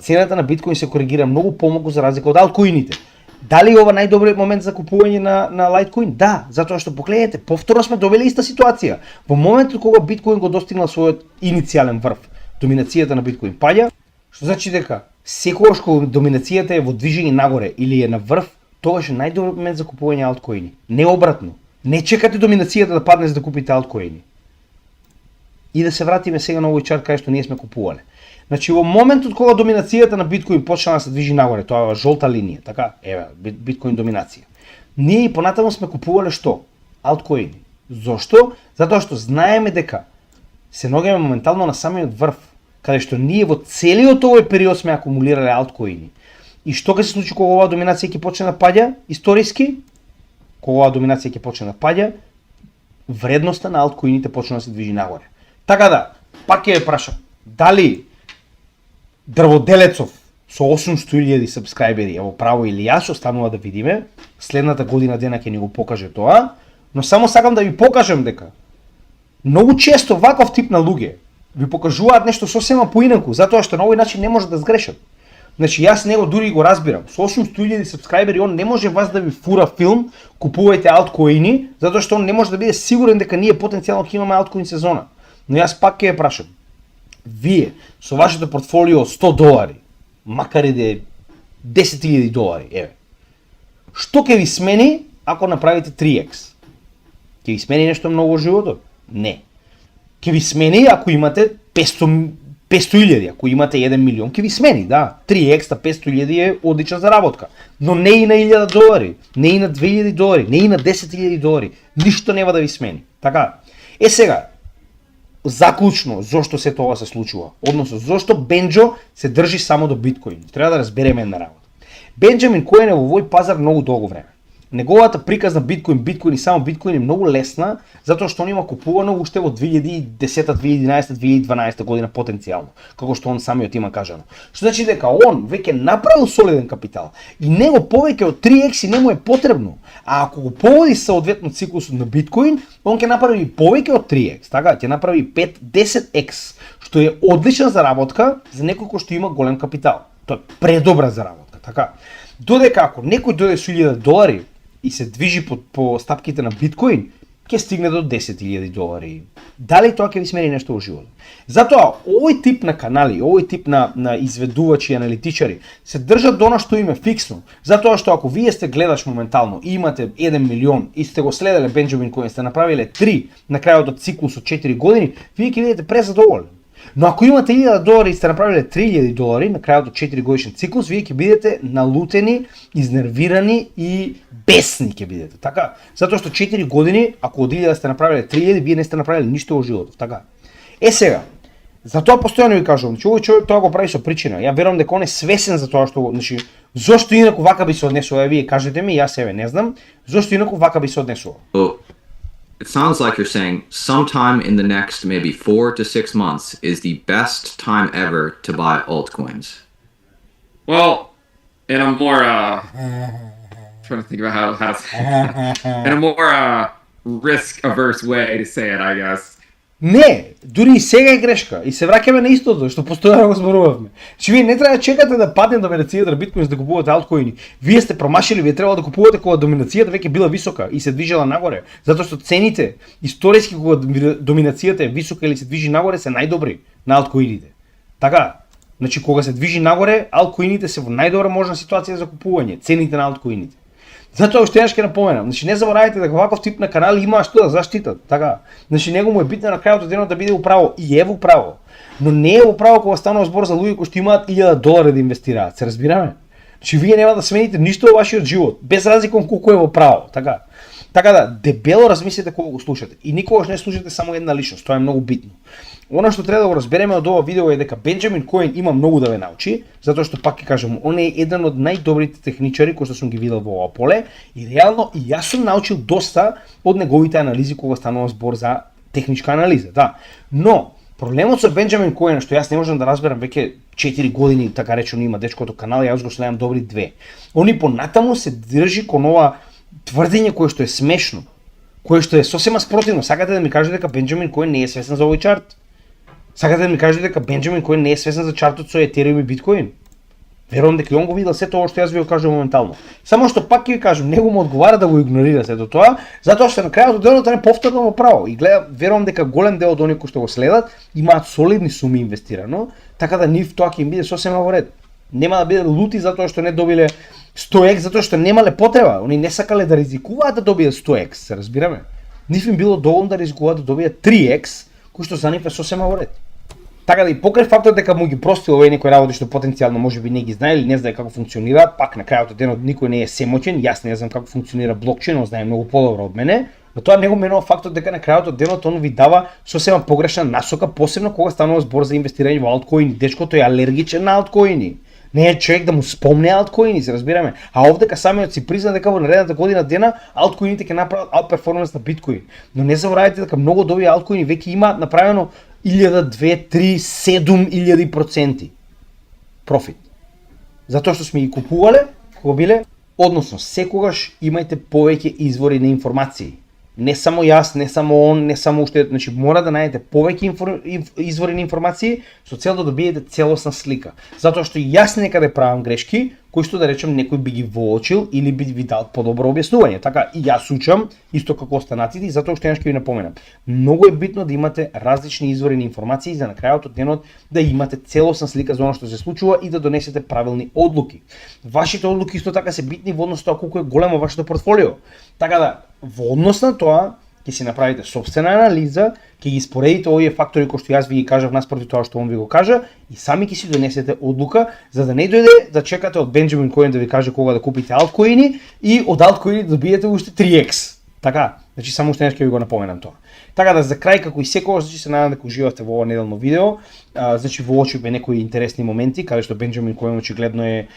цената на биткоин се коригира многу помалку за разлика од алткоините. Дали е ова најдобриот момент за купување на лајткоин? Да, затоа што погледнете, повторно сме добили иста ситуација. Во моментот кога биткоин го достигнал својот иницијален врв, доминацијата на биткоин паѓа, што значи дека секогаш кога доминацијата е во движење нагоре или е на врв, тогаш е најдобриот момент за купување алткоини. Не обратно. Не чекате доминацијата да падне за да купите алткоини. И да се вратиме сега на овој чарт кај што ние сме купувале. Значи во моментот кога доминацијата на биткоин почна да се движи нагоре, тоа е жолта линија, така? Еве, биткоин доминација. Ние и понатаму сме купувале што? Алткоини. Зошто? Затоа што знаеме дека се наоѓаме моментално на самиот врв, каде што ние во целиот овој период сме акумулирале алткоини. И што ќе се случи кога оваа доминација ќе почне да паѓа историски? Кога оваа доминација ќе почне да паѓа, вредноста на алткоините почне да се движи нагоре. Така да, пак ќе ве прашам, дали дрводелецов со 800.000 сабскрајбери, ево право или јас, останува да видиме, следната година дена ќе ни го покаже тоа, но само сакам да ви покажам дека многу често ваков тип на луѓе ви покажуваат нешто сосема поинаку, затоа што на овој начин не може да сгрешат. Значи јас него дури го разбирам. Со 800.000 сабскрајбери он не може вас да ви фура филм, купувајте алткоини, затоа што он не може да биде сигурен дека ние потенцијално ќе имаме алткоин сезона. Но јас пак ќе ја прашам. Вие со вашето портфолио $100, макар и да е $10,000, еве. Што ќе ви смени ако направите 3x? Ќе ви смени нешто многу во животот? Не. Ќе ви смени ако имате 500.000, ако имате 1 милион, ќе ви смени, да. 3x на 500.000 е одлична заработка. Но не и на $1,000, не и на $2,000, не и на $10,000. Ништо нема да ви смени. Така. Е сега, заклучно, зошто се тоа се случува? Односно, зошто Бенџо се држи само до биткоин? Треба да разбереме една работа. Бенџамин Коен е во овој пазар многу долго време. Неговата приказ на биткоин и само биткоин е многу лесна, затоа што он има купувано уште во 2010, 2011, 2012 година потенцијално, како што он самиот има кажано. Што значи дека он веќе направил солиден капитал и него повеќе од 3x не му е потребно. А ако го поводи соодветно циклусот на биткоин, он ќе направи повеќе од 3x, така, ќе направи 5-10x, што е одлична заработка за некој кој што има голем капитал. Тоа е предобра заработка, така. Додека ако некој дојде со $1,000 и се движи по стапките на биткоин, ќе стигне до $10,000. Дали тоа ќе ви смени нешто во животот? Затоа, овој тип на канали, овој тип на изведувачи и аналитичари се држат до она што им е фиксно. Затоа што ако вие сте гледач моментално и имате 1 милион и сте го следеле Бенџамин Коен, сте направиле 3 на крајот од циклус од 4 години, вие ќе бидете презадоволни. Но ако имате $1,000 и сте направиле $3,000 на крајот од 4 годишен циклус, вие ќе бидете налутени, изнервирани и бесни ќе бидете, така? Затоа што 4 години, ако од 1000 сте направиле 3000, вие не сте направиле ништо во животот, така? Е сега, затоа постојано ви кажувам, че овој човек тоа го прави со причина. Ја верувам дека он е свесен за тоа што, значи, зошто инаку вака би се однесува, вие кажете ми, јас себе не знам, зошто инаку вака би се однесува. It sounds like you're saying sometime in the next maybe 4 to 6 months is the best time ever to buy altcoins. Well, in a more trying to think about how to say it. In a more risk averse way to say it, I guess. Не, дури и сега е грешка. И се враќаме на истото што постојано го зборувавме. Че вие не треба да чекате да падне доминацијата на биткоин за да купувате алткоини. Вие сте промашили, вие треба да купувате кога доминацијата веќе била висока и се движела нагоре, затоа што цените историски кога доминацијата е висока или се движи нагоре се најдобри на алткоините. Така, значи кога се движи нагоре, алткоините се во најдобра можна ситуација за купување, цените на алткоините. Затоа уште еднаш ќе напоменам, значи не заборавајте дека ваков тип на канали има што да заштитат, така. Значи него му е битно на крајот од денот да биде управо и е управо. Но не е управо кога станува збор за луѓе кои што имаат $1,000 да инвестираат, се разбираме? Значи вие нема да смените ништо во вашиот живот, без разлика од колку е во право, така. Така да, дебело размислете кога го слушате. И никогаш не слушате само една личност, тоа е многу битно. Она што треба да го разбереме од ова видео е дека Бенџамин Коен има многу да ве научи, затоа што пак ќе кажам, он е еден од најдобрите техничари кои што сум ги видел во ова поле и реално и јас сум научил доста од неговите анализи кога станува збор за техничка анализа, да. Но проблемот со Бенџамин Коен што јас не можам да разберам веќе 4 години така речено има дечкото канал, јас го следам добри 2. Они понатаму се држи кон ова тврдење кое што е смешно, кое што е сосема спротивно. Сакате да ми кажете дека Бенџамин Коен не е свесен за овој чарт? Сакате да ми кажете дека Бенџамин Коен не е свесен за чартот со Етериум и биткоин? Верувам дека он го видел сето ова што јас ви го кажувам моментално. Само што пак ќе ви кажам, него му одговара да го игнорира сето тоа, затоа што на крајот од денот не повторно во право. И гледам, верувам дека голем дел од оние кои што го следат имаат солидни суми инвестирано, така да нив тоа ќе им биде сосема во ред. Нема да бидат лути затоа што не добиле 100x, затоа што немале потреба. Они не сакале да ризикуваат да добијат 100x, се разбираме. Нив им било доволно да ризикуваат да добијат 3x, кој што за нив е сосема во ред. Така да и покрај фактот дека му ги простил овие некои работи што потенцијално можеби не ги знае или не знае како функционираат, пак на крајот од денот никој не е семоќен, јас не знам како функционира блокчейн, он знае многу подобро од мене, но тоа не го менува фактот дека на крајот од денот он ви дава сосема погрешна насока, посебно кога станува збор за инвестирање во алткоини. Дечкото е алергичен на алткоини. Не е човек да му спомне алткоини, се разбираме. А овдека самиот си призна дека во наредната година дена алткоините ќе направат аутперформанс на биткоин. Но не заборавајте дека многу од овие алткоини веќе имаат направено 1000, 2, 3, 7000% профит. Затоа што сме ги купувале кога биле, односно секогаш имајте повеќе извори на информации. Не само јас, не само он, не само уште, значи мора да најдете повеќе извори на информации со цел да добиете целосна слика. Затоа што и јас некаде правам грешки, кои што да речем некој би ги воочил или би ви дал подобро објаснување. Така и јас учам исто како останатите, затоа што ќе ви напоменам. Многу е битно да имате различни извори на информации за на крајот од денот да имате целосна слика за она што се случува и да донесете правилни одлуки. Вашите одлуки исто така се битни во однос тоа колку е големо вашето портфолио. Така да во однос на тоа ќе си направите сопствена анализа, ќе ги споредите овие фактори кои што јас ви ги кажав наспроти тоа што он ви го кажа и сами ќе си донесете одлука за да не дојде да чекате од Бенџамин Коен да ви каже кога да купите алткоини и од алткоини да добиете уште 3x. Така, значи само уште нешто ќе ви го напоменам тоа. Така да за крај како и секогаш значи се надам дека уживавте во ова неделно видео. Значи воочивме некои интересни моменти каде што Бенџамин Коен очигледно е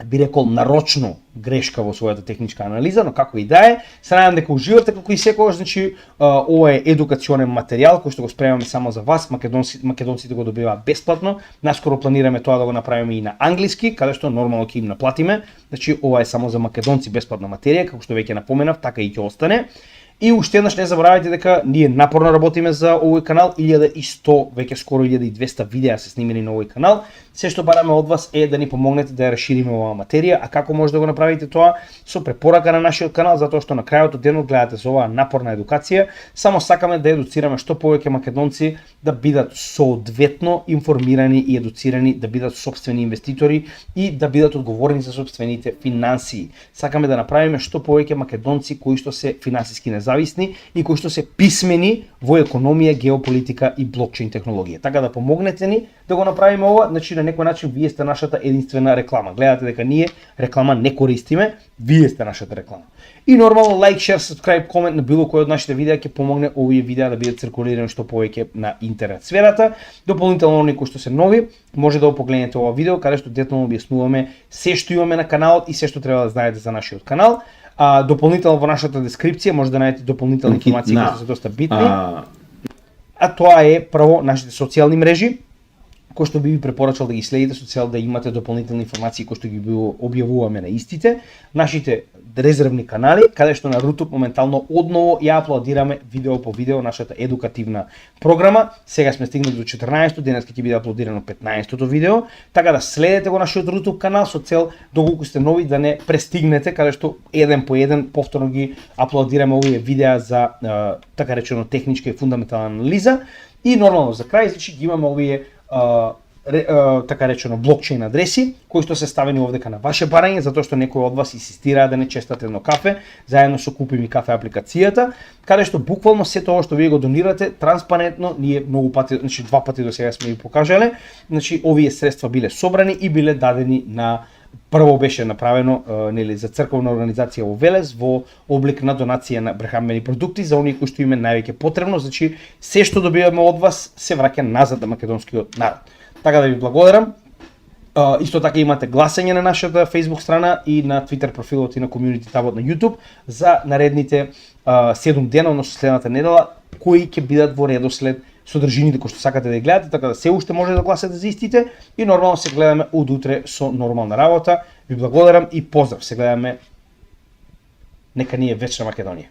би рекол нарочно грешка во својата техничка анализа, но како и да е, се надам дека уживате како и секогаш, значи ова е едукационен материјал кој што го спремаме само за вас, македонците го добиваат бесплатно. Наскоро планираме тоа да го направиме и на англиски, каде што нормално ќе им наплатиме. Значи ова е само за македонци бесплатна материја, како што веќе напоменав, така и ќе остане. И уште еднаш не заборавајте дека ние напорно работиме за овој канал, 1100, веќе скоро 1200 видеа се снимени на овој канал. Се што бараме од вас е да ни помогнете да ја расшириме оваа материја, а како може да го направите тоа? Со препорака на нашиот канал, затоа што на крајот од денот гледате за оваа напорна едукација, само сакаме да едуцираме што повеќе македонци да бидат соодветно информирани и едуцирани, да бидат сопствени инвеститори и да бидат одговорни за сопствените финансии. Сакаме да направиме што повеќе македонци кои што се финансиски независни и кои што се писмени во економија, геополитика и блокчейн технологија. Така да помогнете ни да го направиме ова, значи на некој начин вие сте нашата единствена реклама. Гледате дека ние реклама не користиме, вие сте нашата реклама. И нормално лайк, шер, subscribe, комент на било кој од нашите видеа ќе помогне овие видеа да бидат циркулирани што повеќе на интернет сферата. Дополнително оние кои што се нови, може да го погледнете ова видео каде што детално објаснуваме се што имаме на каналот и се што треба да знаете за нашиот канал. Дополнително во нашата дескрипција може да најдете дополнителни информации кои се доста битни. А тоа е прво нашите социјални мрежи, кој што би ви препорачал да ги следите со цел да имате дополнителни информации кои што ги објавуваме на истите, нашите резервни канали, каде што на Рутуб моментално одново ја аплодираме видео по видео нашата едукативна програма. Сега сме стигнали до 14-то, денес ќе биде аплодирано 15-то видео, така да следете го нашиот Рутуб канал со цел доколку сте нови да не престигнете, каде што еден по еден повторно ги аплодираме овие видеа за така речено техничка и фундаментална анализа. И нормално за крај значи ги имаме овие така речено блокчейн адреси кои што се ставени овдека на ваше барање затоа што некои од вас инсистираа да не честат едно кафе заедно со Купи ми кафе апликацијата, каде што буквално се тоа што вие го донирате транспарентно, ние многу пати, значи 2 пати до сега сме ви покажале, значи овие средства биле собрани и биле дадени на прво беше направено нели за црковна организација во Велес во облик на донација на прехранбени продукти за оние кои што им е највеќе потребно, значи се што добиваме од вас се враќа назад на македонскиот народ. Така да ви благодарам. Исто така имате гласање на нашата Facebook страна и на Twitter профилот и на Community табот на YouTube за наредните 7 дена, односно следната недела, кои ќе бидат во редослед содржините кои што сакате да ги гледате, така да се уште може да гласате за истите и нормално се гледаме од утре со нормална работа. Ви благодарам и поздрав. Се гледаме. Нека ни е вечна Македонија.